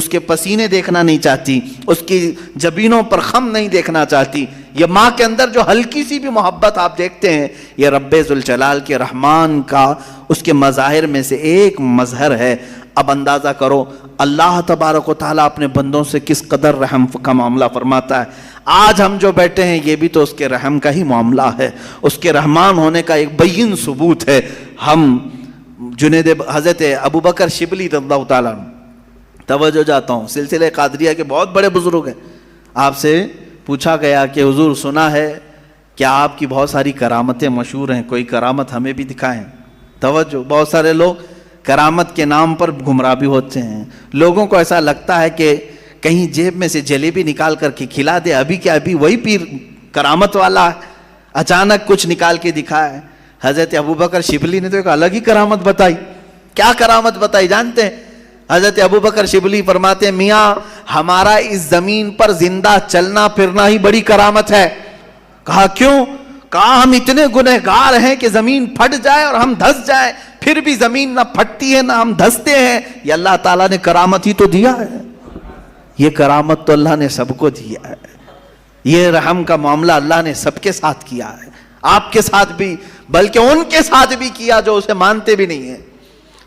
کے پسینے دیکھنا نہیں چاہتی، اس کی جبینوں پر خم نہیں دیکھنا چاہتی۔ یہ ماں کے اندر جو ہلکی سی بھی محبت آپ دیکھتے ہیں، یہ رب ذوالجلال کے رحمان کا اس کے مظاہر میں سے ایک مظہر ہے۔ اب اندازہ کرو اللہ تبارک و تعالیٰ اپنے بندوں سے کس قدر رحم کا معاملہ فرماتا ہے۔ آج ہم جو بیٹھے ہیں یہ بھی تو اس کے رحم کا ہی معاملہ ہے، اس کے رحمان ہونے کا ایک بین ثبوت ہے۔ ہم حضرت ابوبکر شبلی رضی اللہ تعالیٰ توجہ جاتا ہوں، سلسلہ قادریہ کے بہت بڑے بزرگ ہیں۔ آپ سے پوچھا گیا کہ حضور سنا ہے کہ آپ کی بہت ساری کرامتیں مشہور ہیں، کوئی کرامت ہمیں بھی دکھائیں۔ توجہ، بہت سارے لوگ کرامت کے نام پر گمراہ بھی ہوتے ہیں۔ لوگوں کو ایسا لگتا ہے کہ کہیں جیب میں سے جلیبی نکال کر کے کھلا دے، ابھی کیا ابھی وہی پیر کرامت والا ہے، اچانک کچھ نکال کے دکھائے۔ حضرت ابوبکر شبلی نے تو ایک الگ ہی کرامت بتائی۔ کیا کرامت بتائی جانتے ہیں؟ حضرت ابوبکر شبلی فرماتے ہیں، میاں ہمارا اس زمین پر زندہ چلنا پھرنا ہی بڑی کرامت ہے۔ کہا کیوں؟ کہا ہم اتنے گنہگار ہیں کہ زمین پھٹ جائے اور ہم دھس جائیں، پھر بھی زمین نہ پھٹتی ہے نہ ہم دھستے ہیں۔ یہ اللہ تعالیٰ نے کرامت ہی تو دیا ہے، یہ کرامت تو اللہ نے سب کو دیا ہے۔ یہ رحم کا معاملہ اللہ نے سب کے ساتھ کیا ہے، آپ کے ساتھ بھی، بلکہ ان کے ساتھ بھی کیا جو اسے مانتے بھی نہیں ہیں،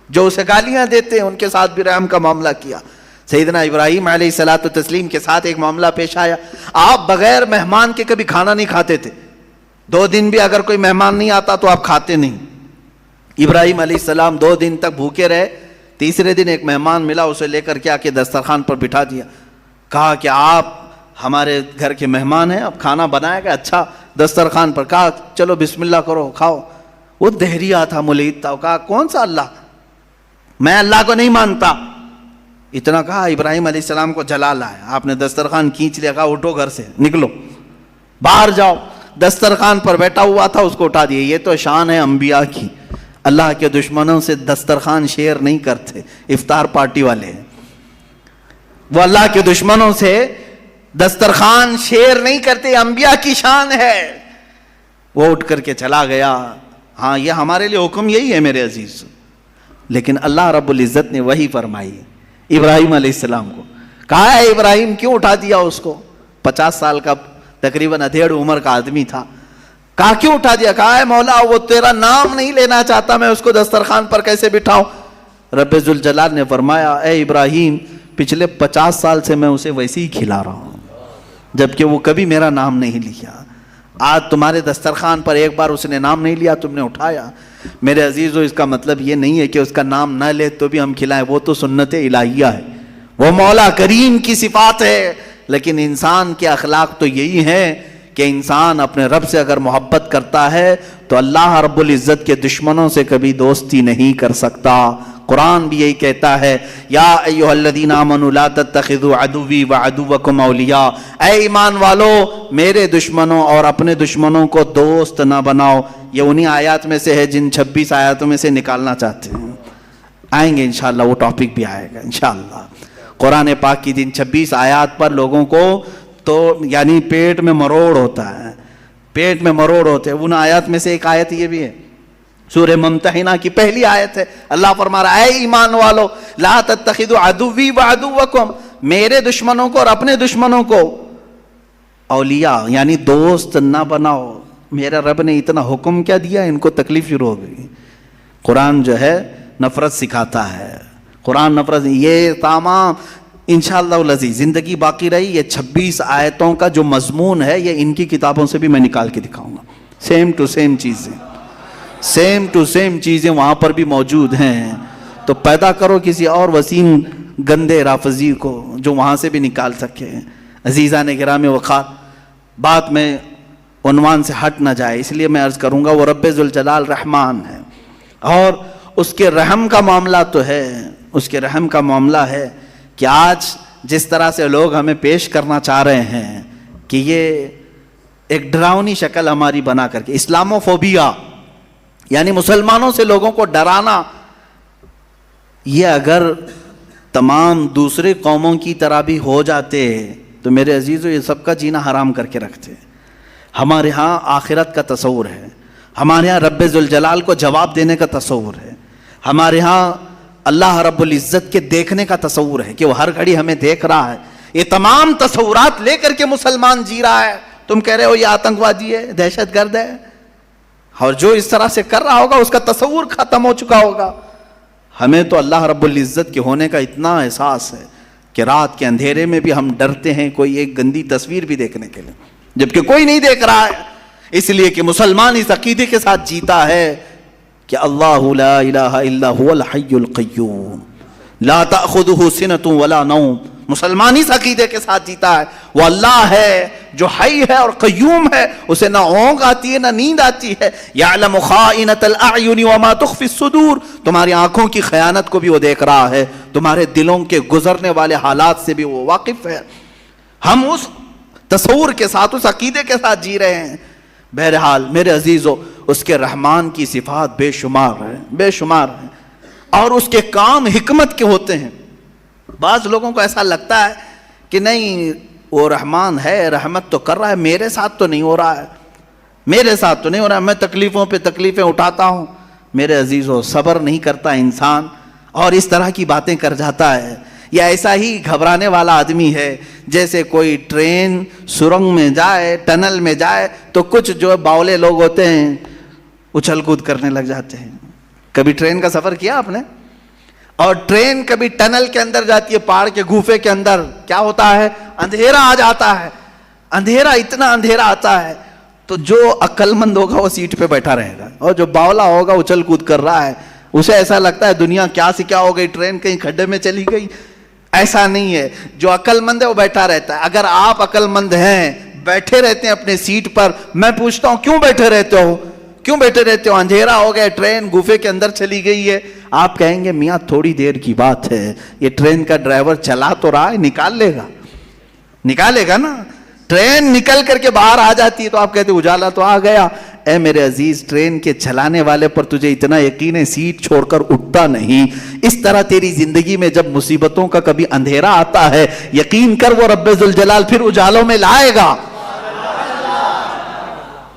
جو اسے گالیاں دیتے ہیں، ان کے ساتھ بھی رحم کا معاملہ کیا۔ سیدنا ابراہیم علیہ الصلوۃ والتسلیم کے ساتھ ایک معاملہ پیش آیا، آپ بغیر مہمان کے کبھی کھانا نہیں کھاتے تھے، 2 دن بھی اگر کوئی مہمان نہیں آتا تو آپ کھاتے نہیں۔ ابراہیم علیہ السلام 2 دن تک بھوکے رہے، تیسرے دن ایک مہمان ملا، اسے لے کر کے آ کے دسترخوان پر بٹھا دیا، کہا کہ آپ ہمارے گھر کے مہمان ہیں، اب کھانا بنایا گیا، اچھا دسترخوان پر، کہا چلو بسم اللہ کرو کھاؤ۔ وہ دہریہ تھا، ملحد تھا، کہا کون سا اللہ، میں اللہ کو نہیں مانتا۔ اتنا کہا ابراہیم علیہ السلام کو جلا لایا، آپ نے دسترخوان کھینچ لیا، کہا اٹھو گھر سے، نکلو باہر جاؤ۔ دسترخوان پر بیٹھا ہوا تھا، اس کو اٹھا دیا۔ یہ تو شان ہے انبیاء کی، اللہ کے دشمنوں سے دسترخوان شیئر نہیں کرتے، افطار پارٹی والے ہیں، وہ اللہ کے دشمنوں سے دسترخوان شیئر نہیں کرتے، انبیاء کی شان ہے۔ وہ اٹھ کر کے چلا گیا۔ ہاں یہ ہمارے لیے حکم یہی ہے میرے عزیز، لیکن اللہ رب العزت نے وہی فرمائی ابراہیم علیہ السلام کو، کہا ہے ابراہیم کیوں اٹھا دیا اس کو؟ 50 سال کا تقریباً ادھیڑ عمر کا آدمی تھا، کہا کیوں اٹھا دیا؟ کہا ہے مولا وہ تیرا نام نہیں لینا چاہتا، میں اس کو دسترخوان پر کیسے بٹھاؤں؟ رب ذوالجلال نے فرمایا، اے ابراہیم پچھلے 50 سال سے میں اسے ویسے ہی کھلا رہا ہوں، جبکہ وہ کبھی میرا نام نہیں لیا۔ آج تمہارے دسترخوان پر ایک بار اس نے نام نہیں لیا، تم نے اٹھایا۔ میرے عزیزو، اس کا مطلب یہ نہیں ہے کہ اس کا نام نہ لے تو بھی ہم کھلائیں، وہ تو سنت الہیہ ہے، وہ مولا کریم کی صفات ہے۔ لیکن انسان کے اخلاق تو یہی ہیں کہ انسان اپنے رب سے اگر محبت کرتا ہے تو اللہ رب العزت کے دشمنوں سے کبھی دوستی نہیں کر سکتا۔ قرآن بھی یہی کہتا ہے، یا ایھا الذین آمنوا لا تتخذوا عدوی وعدوکم اولیاء، اے ایمان والو میرے دشمنوں اور اپنے دشمنوں کو دوست نہ بناؤ۔ یہ انہی آیات میں سے ہے جن 26 آیاتوں میں سے نکالنا چاہتے ہیں، آئیں گے انشاءاللہ، وہ ٹاپک بھی آئے گا انشاءاللہ۔ قرآن پاک کی جن 26 آیات پر لوگوں کو تو یعنی پیٹ میں مروڑ ہوتا ہے، پیٹ میں مروڑ ہوتے ہیں۔ ان آیات میں سے ایک آیت یہ بھی ہے، سورہ ممتحنہ کی پہلی آیت ہے، اللہ فرما رہا ہے اے ایمان والو لا تتخذوا عدوی وعدوکم، میرے دشمنوں کو اور اپنے دشمنوں کو اولیاء یعنی دوست نہ بناؤ۔ میرا رب نے اتنا حکم کیا دیا، ان کو تکلیف شروع ہو گئی۔ قرآن جو ہے نفرت سکھاتا ہے، قرآن نفرت، یہ تمام انشاءاللہ العزیز زندگی باقی رہی یہ 26 آیتوں کا جو مضمون ہے یہ ان کی کتابوں سے بھی میں نکال کے دکھاؤں گا، سیم ٹو سیم چیزیں، سیم ٹو سیم چیزیں وہاں پر بھی موجود ہیں۔ تو پیدا کرو کسی اور وسیم گندے رافضی کو جو وہاں سے بھی نکال سکے۔ عزیزان گرامی وقار، بات میں عنوان سے ہٹ نہ جائے، اس لیے میں عرض کروں گا وہ رب ذوالجلال رحمان ہے، اور اس کے رحم کا معاملہ تو ہے، اس کے رحم کا معاملہ ہے کہ آج جس طرح سے لوگ ہمیں پیش کرنا چاہ رہے ہیں کہ یہ ایک ڈراؤنی شکل ہماری بنا کر کے اسلاموفوبیا یعنی مسلمانوں سے لوگوں کو ڈرانا، یہ اگر تمام دوسرے قوموں کی طرح بھی ہو جاتے تو میرے عزیزو یہ سب کا جینا حرام کر کے رکھتے۔ ہمارے ہاں آخرت کا تصور ہے، ہمارے ہاں رب ذوالجلال کو جواب دینے کا تصور ہے، ہمارے ہاں اللہ رب العزت کے دیکھنے کا تصور ہے کہ وہ ہر گھڑی ہمیں دیکھ رہا ہے۔ یہ تمام تصورات لے کر کے مسلمان جی رہا ہے۔ تم کہہ رہے ہو یہ آتنکوادی ہے، دہشت گرد ہے، اور جو اس طرح سے کر رہا ہوگا اس کا تصور ختم ہو چکا ہوگا۔ ہمیں تو اللہ رب العزت کے ہونے کا اتنا احساس ہے کہ رات کے اندھیرے میں بھی ہم ڈرتے ہیں کوئی ایک گندی تصویر بھی دیکھنے کے لیے، جبکہ کوئی نہیں دیکھ رہا ہے، اس لیے کہ مسلمان اس عقیدے کے ساتھ جیتا ہے کہ اللہ لا الہ الا هو الحی القیوم لا تأخذہ سنۃ ولا نوم۔ مسلمان اس عقیدے کے ساتھ جیتا ہے، وہ اللہ ہے جو حی ہے اور قیوم ہے، اسے نہ اونگ آتی ہے نہ نیند آتی ہے۔ یعلم خائنۃ الاعین وما تخفی الصدور، تمہاری آنکھوں کی خیانت کو بھی وہ دیکھ رہا ہے، تمہارے دلوں کے گزرنے والے حالات سے بھی وہ واقف ہے۔ ہم اس تصور کے ساتھ، اس عقیدے کے ساتھ جی رہے ہیں۔ بہرحال میرے عزیزو، اس کے رحمان کی صفات بے شمار ہیں، بے شمار ہیں، اور اس کے کام حکمت کے ہوتے ہیں۔ بعض لوگوں کو ایسا لگتا ہے کہ نہیں وہ رحمان ہے، رحمت تو کر رہا ہے، میرے ساتھ تو نہیں ہو رہا ہے، میرے ساتھ تو نہیں ہو رہا ہے، میں تکلیفوں پہ تکلیفیں اٹھاتا ہوں۔ میرے عزیزو، صبر نہیں کرتا انسان اور اس طرح کی باتیں کر جاتا ہے، یا ایسا ہی گھبرانے والا آدمی ہے جیسے کوئی ٹرین سرنگ میں جائے، ٹنل میں جائے تو کچھ جو باولے لوگ ہوتے ہیں اچھل کود کرنے لگ جاتے ہیں۔ کبھی ٹرین کا سفر کیا آپ نے؟ اور ٹرین کبھی ٹنل کے اندر جاتی ہے، پہاڑ کے گوفے کے اندر، کیا ہوتا ہے؟ اندھیرا آ جاتا ہے، اندھیرا، اتنا اندھیرا آتا ہے تو جو عقل مند ہوگا وہ سیٹ پہ بیٹھا رہے گا، اور جو باولا ہوگا اچھل کود کر رہا ہے، اسے ایسا لگتا ہے دنیا کیا سے کیا ہو گئی، ٹرین کہیں کھڈے میں چلی گئی۔ ایسا نہیں ہے، جو عقل مند ہے وہ بیٹھا رہتا ہے۔ اگر آپ عقل مند ہیں، بیٹھے رہتے ہیں اپنے سیٹ پر، میں پوچھتا ہوں کیوں بیٹھے رہتے ہو؟ کیوں بیٹھے رہتے ہو؟ اندھیرا ہو گیا، ٹرین گوفے کے اندر چلی گئی ہے۔ آپ کہیں گے میاں تھوڑی دیر کی بات ہے، یہ ٹرین کا ڈرائیور چلا تو رہا ہے، نکال لے گا، نکالے گا نا۔ ٹرین نکل کر کے باہر آ جاتی ہے تو آپ کہتے اجالا تو آ گیا۔ اے میرے عزیز، ٹرین کے چلانے والے پر تجھے اتنا یقین ہے سیٹ چھوڑ کر اٹھتا نہیں۔ اس طرح تیری زندگی میں جب مصیبتوں کا کبھی اندھیرا آتا ہے، یقین کر وہ رب ذوالجلال پھر اجالوں میں لائے گا۔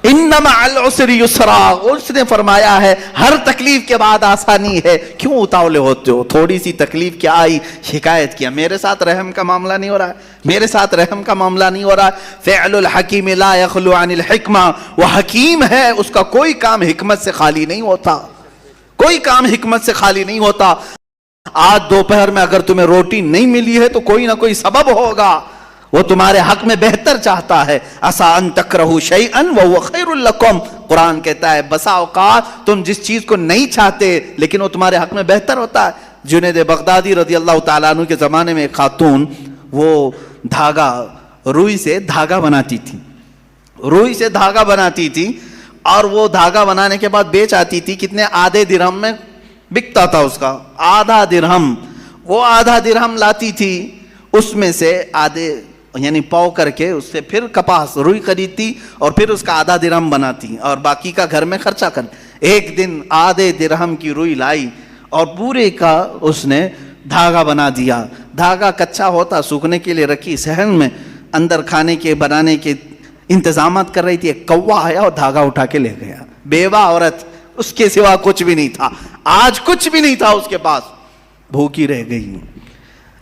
ان مع العسر یسرا، اس نے فرمایا ہے ہر تکلیف کے بعد آسانی ہے۔ کیوں اتاولے ہوتے ہو؟ تھوڑی سی تکلیف کیا آئی، شکایت کیا، میرے ساتھ رحم کا معاملہ نہیں ہو رہا ہے، میرے ساتھ رحم کا معاملہ نہیں ہو رہا ہے۔ فعل الحکیم لا یخلو عن الحکمہ، وہ حکیم ہے، اس کا کوئی کام حکمت سے خالی نہیں ہوتا، کوئی کام حکمت سے خالی نہیں ہوتا۔ آج دوپہر میں اگر تمہیں روٹی نہیں ملی ہے تو کوئی نہ کوئی سبب ہوگا، وہ تمہارے حق میں بہتر چاہتا ہے. عسیٰ ان تکرہوا شیئا وہو خیر لکم، قرآن کہتا ہے بسا اوقات تم جس چیز کو نہیں چاہتے لیکن وہ تمہارے حق میں بہتر ہوتا ہے. جنید بغدادی رضی اللہ تعالیٰ عنہ کے زمانے میں ایک خاتون وہ روئی سے دھاگا بناتی تھی، روئی سے دھاگا بناتی تھی اور وہ دھاگا بنانے کے بعد بیچ آتی تھی. کتنے؟ آدھے درہم میں بکتا تھا اس کا، آدھا درہم. وہ آدھا درہم لاتی تھی، اس میں سے آدھے یعنی پاؤ کر کے اس سے پھر کپاس روئی خریدتی اور پھر اس کا آدھا درہم بناتی اور باقی کا گھر میں خرچہ کر. ایک دن آدھے درہم کی روئی لائی اور پورے کا اس نے دھاگا بنا دیا. دھاگا کچا ہوتا، سوکھنے کے لیے رکھی صحن میں، اندر کھانے کے بنانے کے انتظامات کر رہی تھی. ایک کوا آیا اور دھاگا اٹھا کے لے گیا. بیوہ عورت، اس کے سوا کچھ بھی نہیں تھا، آج کچھ بھی نہیں تھا اس کے پاس، بھوکی رہ گئی.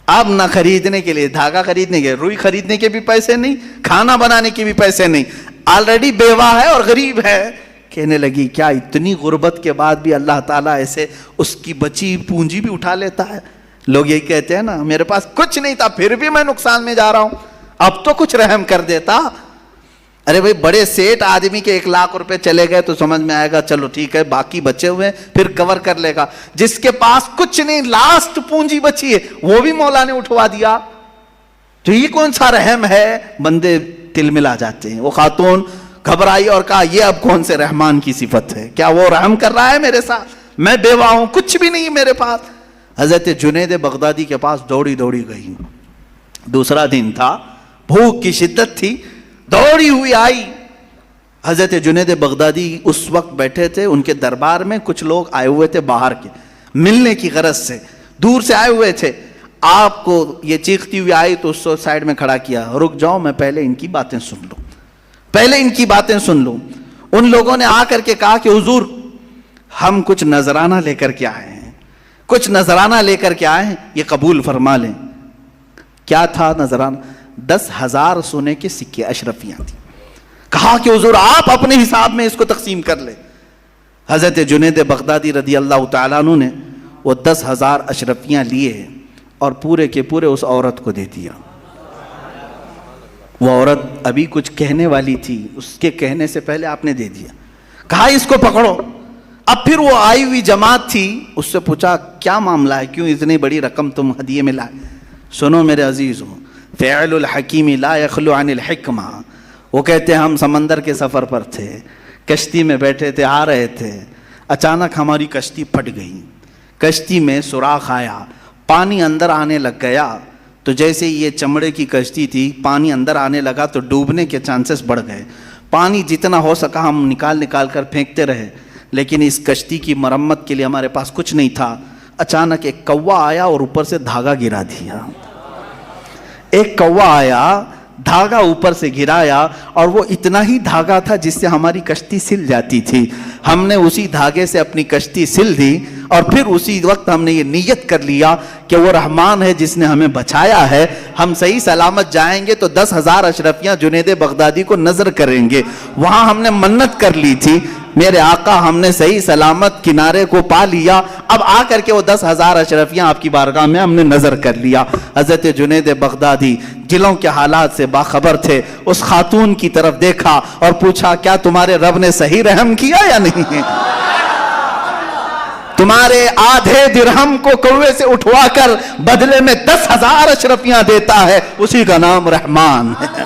اب نہ خریدنے کے لیے دھاگا خریدنے کے، روئی خریدنے کے بھی پیسے نہیں، کھانا بنانے کے بھی پیسے نہیں، آلریڈی بیوہ ہے اور غریب ہے. کہنے لگی کیا اتنی غربت کے بعد بھی اللہ تعالیٰ ایسے اس کی بچی پونجی بھی اٹھا لیتا ہے؟ لوگ یہی کہتے ہیں نا، میرے پاس کچھ نہیں تھا پھر بھی میں نقصان میں جا رہا ہوں، اب تو کچھ رحم کر دیتا. ارے بھائی بڑے سیٹ آدمی کے 1,00,000 روپے چلے گئے تو سمجھ میں آئے گا چلو ٹھیک ہے، باقی بچے ہوئے پھر کور کر لے گا. جس کے پاس کچھ نہیں، لاسٹ پونجی بچی ہے، وہ بھی مولا نے اٹھوا دیا، تو یہ کون سا رحم ہے؟ بندے تل ملا جاتے ہیں. وہ خاتون گھبرائی اور کہا یہ اب کون سے رحمان کی صفت ہے؟ کیا وہ رحم کر رہا ہے میرے ساتھ؟ میں بیوہ ہوں، کچھ بھی نہیں میرے پاس. حضرت جنید بغدادی کے پاس دوڑی دوڑی گئی. دوسرا دن تھا، بھوک کی شدت تھی، دوڑی ہوئی آئی. حضرت جنید بغدادی اس وقت بیٹھے تھے، ان کے دربار میں کچھ لوگ آئے ہوئے تھے باہر کے، ملنے کی غرض سے دور سے آئے ہوئے تھے. آپ کو یہ چیختی ہوئی آئی تو اس کو سائڈ میں کھڑا کیا، رک جاؤ میں پہلے ان کی باتیں سن لوں، پہلے ان کی باتیں سن لوں. ان لوگوں نے آ کر کے کہا کہ حضور ہم کچھ نذرانہ لے کر کے آئے ہیں، کچھ نذرانہ لے کر کے آئے ہیں، یہ قبول فرما لیں. کیا تھا نذرانہ؟ 10,000 سونے کے سکے اشرفیاں تھیں. کہا کہ حضور آپ اپنے حساب میں اس کو تقسیم کر لیں. حضرت جنید بغدادی رضی اللہ تعالیٰ عنہ نے وہ 10,000 اشرفیاں لیے اور پورے کے پورے اس عورت کو دے دیا. وہ عورت ابھی کچھ کہنے والی تھی، اس کے کہنے سے پہلے آپ نے دے دیا. کہا اس کو پکڑو. اب پھر وہ آئی ہوئی جماعت تھی، اس سے پوچھا کیا معاملہ ہے، کیوں اتنی بڑی رقم تم ہدیے میں لائے؟ سنو میرے عزیزوں، فعل الحکیم لا یخلو عن الحکمہ. وہ کہتے ہیں ہم سمندر کے سفر پر تھے، کشتی میں بیٹھے تھے، آ رہے تھے، اچانک ہماری کشتی پھٹ گئی، کشتی میں سوراخ آیا، پانی اندر آنے لگ گیا. تو جیسے یہ چمڑے کی کشتی تھی، پانی اندر آنے لگا تو ڈوبنے کے چانسز بڑھ گئے. پانی جتنا ہو سکا ہم نکال کر پھینکتے رہے، لیکن اس کشتی کی مرمت کے لیے ہمارے پاس کچھ نہیں تھا. اچانک ایک کوا آیا اور اوپر سے دھاگا گرا دیا. ایک کوا آیا، دھاگا اوپر سے گرایا، اور وہ اتنا ہی دھاگا تھا جس سے ہماری کشتی سل جاتی تھی. ہم نے اسی دھاگے سے اپنی کشتی سل دی اور پھر اسی وقت ہم نے یہ نیت کر لیا کہ وہ رحمان ہے جس نے ہمیں بچایا ہے. ہم صحیح سلامت جائیں گے تو 10,000 اشرفیاں جنید بغدادی کو نظر کریں گے. وہاں ہم نے منت کر لی تھی، میرے آقا ہم نے صحیح سلامت کنارے کو پا لیا، اب آ کر کے وہ 10,000 اشرفیاں آپ کی بارگاہ میں ہم نے نظر کر لیا. حضرت جنید بغدادی دلوں کے حالات سے باخبر تھے، اس خاتون کی طرف دیکھا اور پوچھا کیا تمہارے رب نے صحیح رحم کیا یا نہیں؟ تمہارے آدھے درہم کو کوے سے اٹھوا کر بدلے میں 10,000 اشرفیاں دیتا ہے، اسی کا نام رحمان ہے.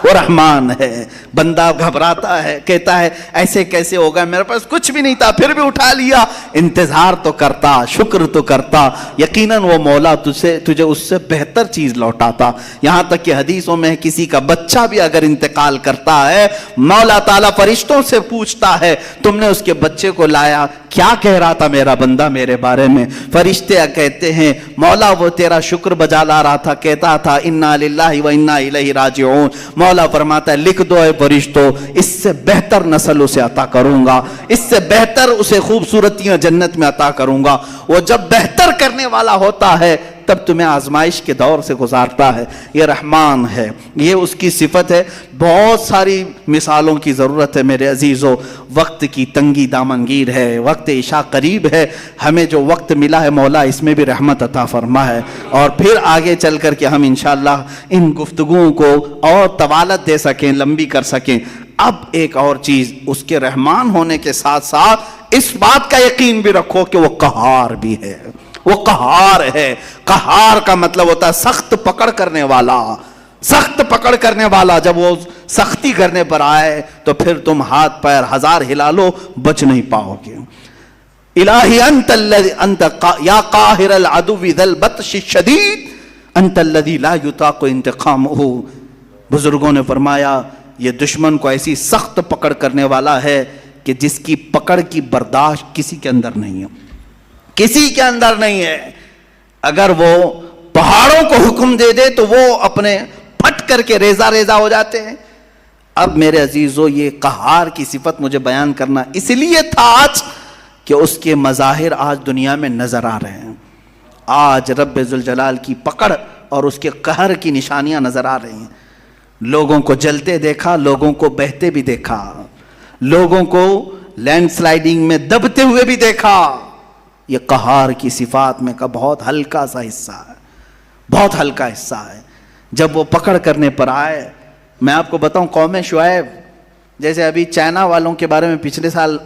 وہ رحمان ہے. بندہ گھبراتا ہے، کہتا ہے ایسے کیسے ہوگا، میرے پاس کچھ بھی نہیں تھا پھر بھی اٹھا لیا. انتظار تو کرتا، شکر تو کرتا، یقیناً وہ مولا تجھے اس سے بہتر چیز لوٹاتا. یہاں تک کہ حدیثوں میں کسی کا بچہ بھی اگر انتقال کرتا ہے، مولا تعالیٰ فرشتوں سے پوچھتا ہے تم نے اس کے بچے کو لایا، کیا کہہ رہا تھا میرا بندہ میرے بارے میں؟ فرشتے کہتے ہیں مولا وہ تیرا شکر بجا لا رہا تھا، کہتا تھا انا للہ و انا الیہ راجعون. مولا فرماتا ہے لکھ دو اے فرشتوں، اس سے بہتر نسل اسے عطا کروں گا، اس سے بہتر اسے خوبصورتیاں جنت میں عطا کروں گا. وہ جب بہتر کرنے والا ہوتا ہے تب تمہیں آزمائش کے دور سے گزارتا ہے. یہ رحمان ہے, یہ اس کی صفت ہے. بہت ساری مثالوں کی ضرورت ہے میرے عزیزو. وقت کی تنگی دامنگیر ہے, وقت عشاء قریب ہے. ہمیں جو وقت ملا ہے مولا اس میں بھی رحمت عطا فرما ہے, اور پھر آگے چل کر کے ہم انشاءاللہ ان گفتگوؤں کو اور طوالت دے سکیں, لمبی کر سکیں. اب ایک اور چیز, اس کے رحمان ہونے کے ساتھ ساتھ اس بات کا یقین بھی رکھو کہ وہ قہار بھی ہے. وہ قہار ہے. قہار کا مطلب ہوتا ہے سخت پکڑ کرنے والا. سخت پکڑ کرنے والا جب وہ سختی کرنے پر آئے تو پھر تم ہاتھ پیر ہزار ہلا لو, بچ نہیں پاؤ گے. الہی انت یا قاہر العدو ذی البطش الشدید انت الذی لا یطاق انتقامہ. بزرگوں نے فرمایا یہ دشمن کو ایسی سخت پکڑ کرنے والا ہے کہ جس کی پکڑ کی برداشت کسی کے اندر نہیں ہے, کسی کے اندر نہیں ہے. اگر وہ پہاڑوں کو حکم دے دے تو وہ اپنے پھٹ کر کے ریزہ ریزہ ہو جاتے ہیں. اب میرے عزیزو یہ قہار کی صفت مجھے بیان کرنا اس لیے تھا آج کہ اس کے مظاہر آج دنیا میں نظر آ رہے ہیں. آج رب ذوالجلال کی پکڑ اور اس کے قہر کی نشانیاں نظر آ رہی ہیں. لوگوں کو جلتے دیکھا, لوگوں کو بہتے بھی دیکھا, لوگوں کو لینڈ سلائیڈنگ میں دبتے ہوئے بھی دیکھا. یہ قہار کی صفات میں کا بہت ہلکا سا حصہ ہے, بہت ہلکا حصہ ہے. جب وہ پکڑ کرنے پر آئے, میں آپ کو بتاؤں قوم شعیب, جیسے ابھی چائنا والوں کے بارے میں پچھلے سال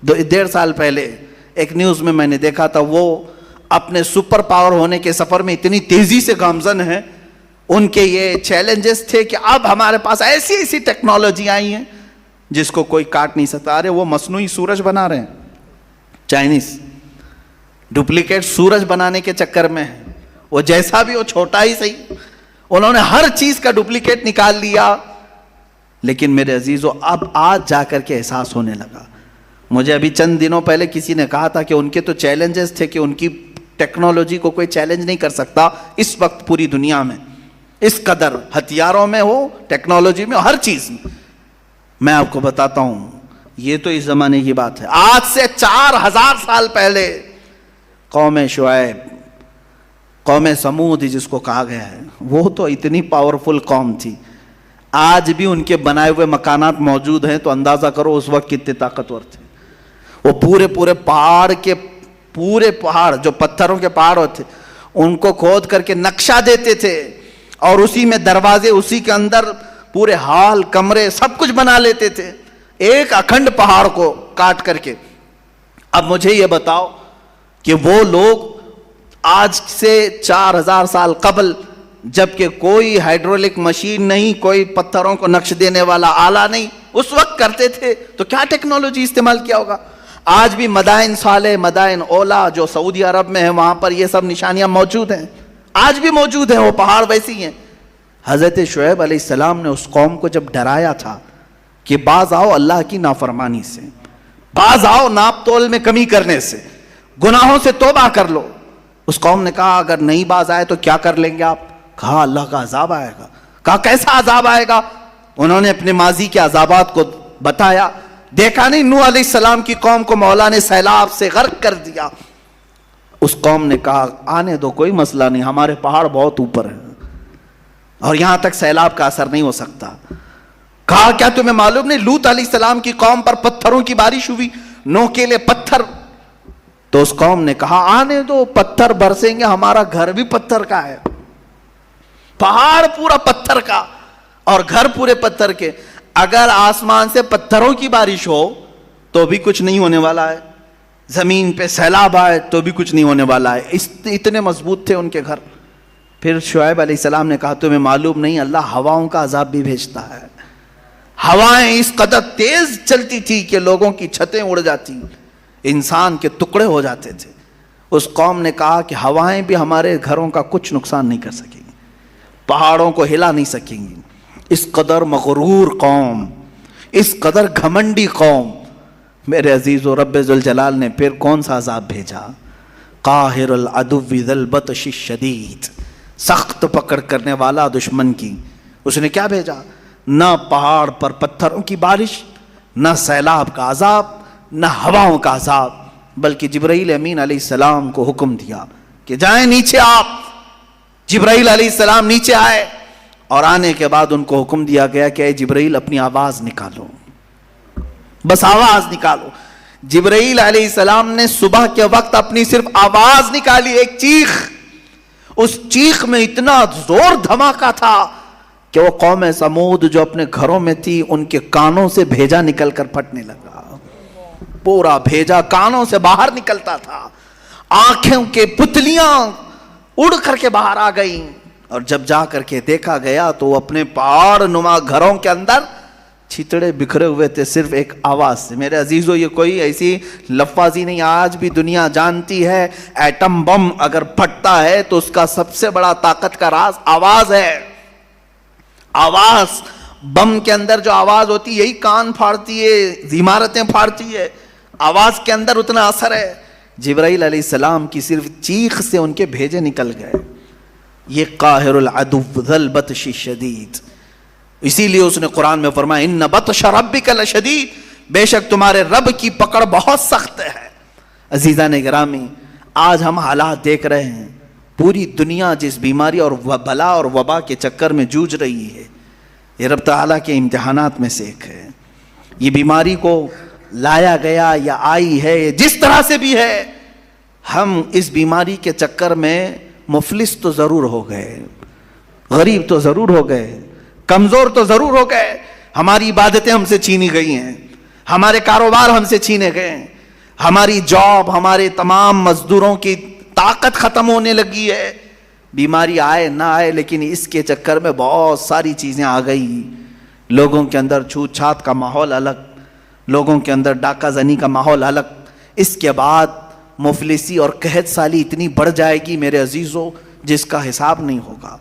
1.5 سال پہلے ایک نیوز میں نے دیکھا تھا, وہ اپنے سپر پاور ہونے کے سفر میں اتنی تیزی سے گامزن ہیں. ان کے یہ چیلنجز تھے کہ اب ہمارے پاس ایسی ایسی ٹیکنالوجی آئی ہیں جس کو کوئی کاٹ نہیں سکتا. ارے وہ مصنوعی سورج بنا رہے ہیں چائنیز, ڈپلیکیٹ سورج بنانے کے چکر میں ہے. وہ جیسا بھی ہو, چھوٹا ہی صحیح, انہوں نے ہر چیز کا ڈپلیکیٹ نکال لیا. لیکن میرے عزیزو اب آج جا کر کے احساس ہونے لگا. مجھے ابھی چند دنوں پہلے کسی نے کہا تھا کہ ان کے تو چیلنجز تھے کہ ان کی ٹیکنالوجی کو کوئی چیلنج نہیں کر سکتا اس وقت پوری دنیا میں, اس قدر ہتھیاروں میں ہو, ٹیکنالوجی میں, ہر چیز میں. میں آپ کو بتاتا ہوں یہ تو اس زمانے کی بات ہے. آج سے 4000 سال پہلے قوم شعیب, قوم سمود جس کو کہا گیا ہے, وہ تو اتنی پاورفل قوم تھی. آج بھی ان کے بنائے ہوئے مکانات موجود ہیں تو اندازہ کرو اس وقت کتنے طاقتور تھے. وہ پورے پہاڑ کے پہاڑ جو پتھروں کے پہاڑ ہوتے ان کو کھود کر کے نقشہ دیتے تھے, اور اسی میں دروازے, اسی کے اندر پورے ہال, کمرے, سب کچھ بنا لیتے تھے ایک اکھنڈ پہاڑ کو کاٹ کر کے. اب مجھے یہ بتاؤ کہ وہ لوگ آج سے 4000 سال قبل, جبکہ کوئی ہائیڈرولک مشین نہیں, کوئی پتھروں کو نقش دینے والا آلہ نہیں, اس وقت کرتے تھے تو کیا ٹیکنالوجی استعمال کیا ہوگا. آج بھی مدائن صالح, مدائن اولا جو سعودی عرب میں ہے, وہاں پر یہ سب نشانیاں موجود ہیں, آج بھی موجود ہیں. وہ پہاڑ ویسی ہیں. حضرت شعیب علیہ السلام نے اس قوم کو جب ڈرایا تھا کہ باز آؤ اللہ کی نافرمانی سے, باز آؤ ناپ تول میں کمی کرنے سے, گناہوں سے توبہ کر لو. اس قوم نے کہا اگر نہیں باز آئے تو کیا کر لیں گے آپ؟ کہا اللہ کا عذاب آئے گا. کہا کیسا عذاب آئے گا؟ انہوں نے اپنے ماضی کے عذابات کو بتایا. دیکھا نہیں نوح علیہ السلام کی قوم کو مولا نے سیلاب سے غرق کر دیا. اس قوم نے کہا آنے دو, کوئی مسئلہ نہیں, ہمارے پہاڑ بہت اوپر ہیں اور یہاں تک سیلاب کا اثر نہیں ہو سکتا. کہا کیا تمہیں معلوم نہیں لوط علیہ السلام کی قوم پر پتھروں کی بارش ہوئی, نوکیلے پتھر. تو اس قوم نے کہا آنے دو, پتھر برسیں گے, ہمارا گھر بھی پتھر کا ہے, پہاڑ پورا پتھر کا اور گھر پورے پتھر کے. اگر آسمان سے پتھروں کی بارش ہو تو بھی کچھ نہیں ہونے والا ہے, زمین پہ سیلاب آئے تو بھی کچھ نہیں ہونے والا ہے. اتنے مضبوط تھے ان کے گھر. پھر شعیب علیہ السلام نے کہا تمہیں معلوم نہیں اللہ ہواؤں کا عذاب بھی بھیجتا ہے. ہوائیں اس قدر تیز چلتی تھی کہ لوگوں کی چھتیں اڑ جاتی, انسان کے ٹکڑے ہو جاتے تھے. اس قوم نے کہا کہ ہوائیں بھی ہمارے گھروں کا کچھ نقصان نہیں کر سکیں گی, پہاڑوں کو ہلا نہیں سکیں گی. اس قدر مغرور قوم, اس قدر گھمنڈی قوم. میرے عزیز و رب ذوالجلال نے پھر کون سا عذاب بھیجا؟ قاہر العدو ذی البطش الشدید, سخت پکڑ کرنے والا دشمن کی. اس نے کیا بھیجا؟ نہ پہاڑ پر پتھروں کی بارش, نہ سیلاب کا عذاب, نہ ہواؤں کا عذاب, بلکہ جبرائیل امین علیہ السلام کو حکم دیا کہ جائیں نیچے آپ جبرائیل علیہ السلام نیچے آئے اور آنے کے بعد ان کو حکم دیا گیا کہ اے جبرائیل اپنی آواز نکالو، بس آواز نکالو۔ جبرائیل علیہ السلام نے صبح کے وقت اپنی صرف آواز نکالی، ایک چیخ، اس چیخ میں اتنا زور دھماکہ تھا کہ وہ قوم سمود جو اپنے گھروں میں تھی ان کے کانوں سے بھیجا نکل کر پھٹنے لگا، پورا بھیجا کانوں سے باہر نکلتا تھا، آنکھوں کے پتلیاں اڑ کر کے باہر آ گئیں، اور جب جا کر کے دیکھا گیا تو اپنے پہاڑ نما گھروں کے اندر چھتڑے بکھرے ہوئے تھے صرف ایک آواز سے۔ میرے عزیزو، یہ کوئی ایسی لفظی نہیں، آج بھی دنیا جانتی ہے ایٹم بم اگر پھٹتا ہے تو اس کا سب سے بڑا طاقت کا راز آواز ہے۔ آواز، بم کے اندر جو آواز ہوتی ہے یہی کان پھاڑتی ہے، عمارتیں پھاڑتی ہے، آواز کے اندر اتنا اثر ہے۔ جبرائیل علیہ السلام کی صرف چیخ سے ان کے بھیجے نکل گئے۔ یہ قاہر العدو ذو البطش الشدید، اسی لیے اس نے قرآن میں فرمایا ان بطش ربک لشدید، بے شک تمہارے رب کی پکڑ بہت سخت ہے۔ عزیزان گرامی، آج ہم حالات دیکھ رہے ہیں، پوری دنیا جس بیماری اور بلا اور وبا کے چکر میں جوجھ رہی ہے، یہ رب تعالیٰ کے امتحانات میں سے ایک ہے۔ یہ بیماری کو لایا گیا یا آئی ہے، جس طرح سے بھی ہے، ہم اس بیماری کے چکر میں مفلس تو ضرور ہو گئے، غریب تو ضرور ہو گئے، کمزور تو ضرور ہو گئے، ہماری عبادتیں ہم سے چھینی گئی ہیں، ہمارے کاروبار ہم سے چھینے گئے ہیں، ہماری جاب، ہمارے تمام مزدوروں کی طاقت ختم ہونے لگی ہے۔ بیماری آئے نہ آئے لیکن اس کے چکر میں بہت ساری چیزیں آ گئی، لوگوں کے اندر چھوت چھات کا ماحول الگ، لوگوں کے اندر ڈاکہ زنی کا ماحول الگ، اس کے بعد مفلسی اور قحط سالی اتنی بڑھ جائے گی میرے عزیزو جس کا حساب نہیں ہوگا۔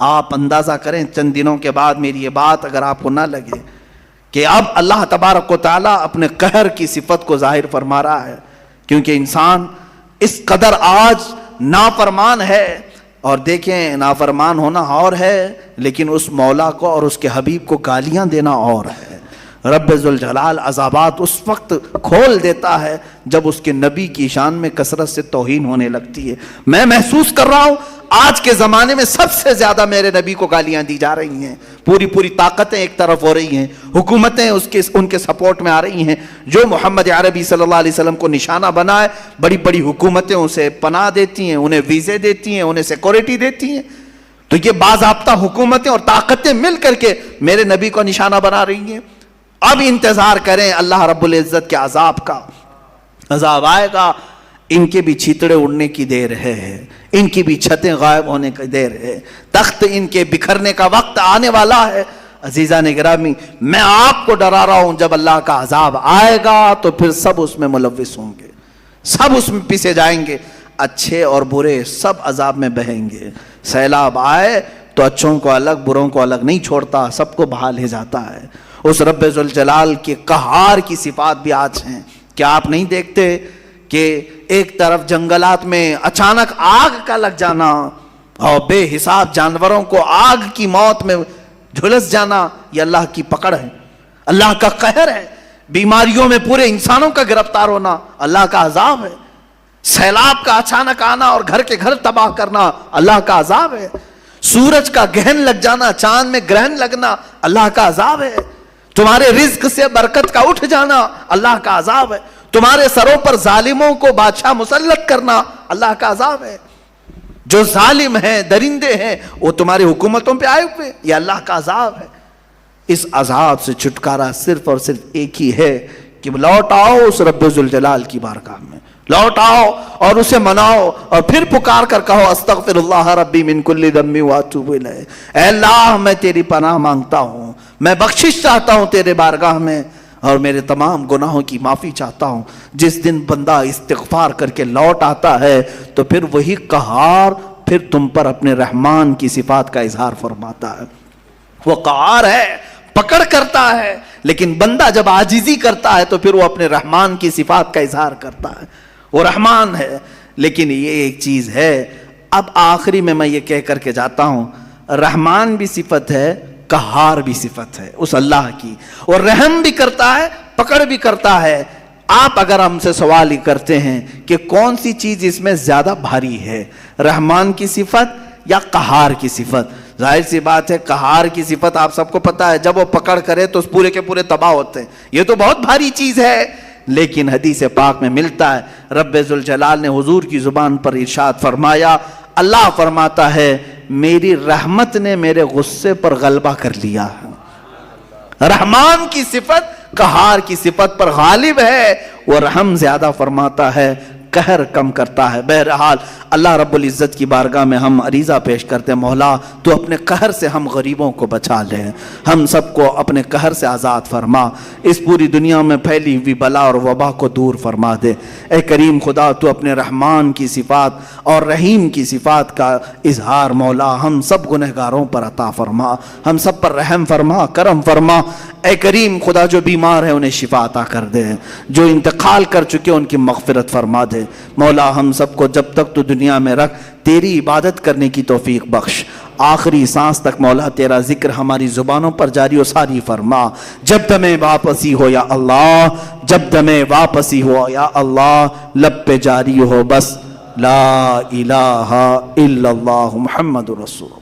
آپ اندازہ کریں، چند دنوں کے بعد میری یہ بات اگر آپ کو نہ لگے کہ اب اللہ تبارک و تعالیٰ اپنے قہر کی صفت کو ظاہر فرما رہا ہے، کیونکہ انسان اس قدر آج نافرمان ہے، اور دیکھیں نافرمان ہونا اور ہے لیکن اس مولا کو اور اس کے حبیب کو گالیاں دینا اور ہے۔ رب ذوالجلال عذابات اس وقت کھول دیتا ہے جب اس کے نبی کی شان میں کثرت سے توہین ہونے لگتی ہے۔ میں محسوس کر رہا ہوں آج کے زمانے میں سب سے زیادہ میرے نبی کو گالیاں دی جا رہی ہیں، پوری طاقتیں ایک طرف ہو رہی ہیں، حکومتیں ان کے سپورٹ میں آ رہی ہیں، جو محمد عربی صلی اللہ علیہ وسلم کو نشانہ بنائے بڑی حکومتیں اسے پناہ دیتی ہیں، انہیں ویزے دیتی ہیں، انہیں سیکورٹی دیتی ہیں۔ تو یہ باضابطہ حکومتیں اور طاقتیں مل کر کے میرے نبی کو نشانہ بنا رہی ہیں۔ اب انتظار کریں اللہ رب العزت کے عذاب کا، عذاب آئے گا، ان کے بھی چھیتڑے اڑنے کی دیر ہے، ان کی بھی چھتیں غائب ہونے کی دیر ہے، تخت ان کے بکھرنے کا وقت آنے والا ہے۔ عزیزان گرامی، میں آپ کو ڈرا رہا ہوں جب اللہ کا عذاب آئے گا تو پھر سب اس میں ملوث ہوں گے، سب اس میں پیسے جائیں گے، اچھے اور برے سب عذاب میں بہیں گے۔ سیلاب آئے تو اچھوں کو الگ بروں کو الگ نہیں چھوڑتا، سب کو بہا لے جاتا ہے۔ اس رب ذوالجلال کے قہار کی صفات بھی آج ہیں۔ کیا آپ نہیں دیکھتے کہ ایک طرف جنگلات میں اچانک آگ کا لگ جانا اور بے حساب جانوروں کو آگ کی موت میں جھلس جانا، یہ اللہ کی پکڑ ہے، اللہ کا قہر ہے۔ بیماریوں میں پورے انسانوں کا گرفتار ہونا اللہ کا عذاب ہے۔ سیلاب کا اچانک آنا اور گھر کے گھر تباہ کرنا اللہ کا عذاب ہے۔ سورج کا گرہن لگ جانا، چاند میں گرہن لگنا اللہ کا عذاب ہے۔ تمہارے رزق سے برکت کا اٹھ جانا اللہ کا عذاب ہے۔ تمہارے سروں پر ظالموں کو بادشاہ مسلط کرنا اللہ کا عذاب ہے۔ جو ظالم ہیں، درندے ہیں، وہ تمہاری حکومتوں پہ آئے ہوئے، یہ اللہ کا عذاب ہے۔ اس عذاب سے چھٹکارا صرف اور صرف ایک ہی ہے کہ لوٹ آؤ اس رب ذوالجلال کی بارگاہ میں، لوٹ آؤ اور اسے مناؤ اور پھر پکار کر کہو استغفر اللہ ربی من کل ذنب واتوب الیہ، اے اللہ میں تیری پناہ مانگتا ہوں، میں بخشش چاہتا ہوں تیرے بارگاہ میں اور میرے تمام گناہوں کی معافی چاہتا ہوں۔ جس دن بندہ استغفار کر کے لوٹ آتا ہے تو پھر وہی قہار پھر تم پر اپنے رحمان کی صفات کا اظہار فرماتا ہے۔ وہ قہار ہے، پکڑ کرتا ہے، لیکن بندہ جب عاجزی کرتا ہے تو پھر وہ اپنے رحمان کی صفات کا اظہار کرتا ہے۔ وہ رحمان ہے، لیکن یہ ایک چیز ہے، اب آخری میں یہ کہہ کر کے جاتا ہوں، رحمان بھی صفت ہے، قہار بھی صفت ہے اس اللہ کی، اور رحم بھی کرتا ہے، پکڑ بھی کرتا ہے۔ آپ اگر ہم سے سوال ہی کرتے ہیں کہ کون سی چیز اس میں زیادہ بھاری ہے، رحمان کی صفت یا قہار کی صفت؟ ظاہر سی بات ہے قہار کی صفت آپ سب کو پتا ہے، جب وہ پکڑ کرے تو پورے کے پورے تباہ ہوتے ہیں، یہ تو بہت بھاری چیز ہے۔ لیکن حدیث پاک میں ملتا ہے، رب ذوالجلال نے حضور کی زبان پر ارشاد فرمایا، اللہ فرماتا ہے میری رحمت نے میرے غصے پر غلبہ کر لیا۔ رحمان کی صفت قہار کی صفت پر غالب ہے، وہ رحم زیادہ فرماتا ہے، قہر کم کرتا ہے۔ بہرحال اللہ رب العزت کی بارگاہ میں ہم عریضہ پیش کرتے ہیں، مولا تو اپنے قہر سے ہم غریبوں کو بچا لے، ہم سب کو اپنے قہر سے آزاد فرما، اس پوری دنیا میں پھیلی ہوئی بلا اور وبا کو دور فرما دے۔ اے کریم خدا تو اپنے رحمان کی صفات اور رحیم کی صفات کا اظہار مولا ہم سب گنہگاروں پر عطا فرما، ہم سب پر رحم فرما، کرم فرما۔ اے کریم خدا جو بیمار ہیں انہیں شفا عطا کر دے، جو انتقال کر چکے ان کی مغفرت فرما دے۔ مولا ہم سب کو جب تک تو دنیا میں رکھ تیری عبادت کرنے کی توفیق بخش، آخری سانس تک مولا تیرا ذکر ہماری زبانوں پر جاری و ساری فرما۔ جب دمیں واپسی ہو یا اللہ، جب دمیں واپسی ہو یا اللہ، لب پہ جاری ہو بس لا الہ الا اللہ محمد رسول۔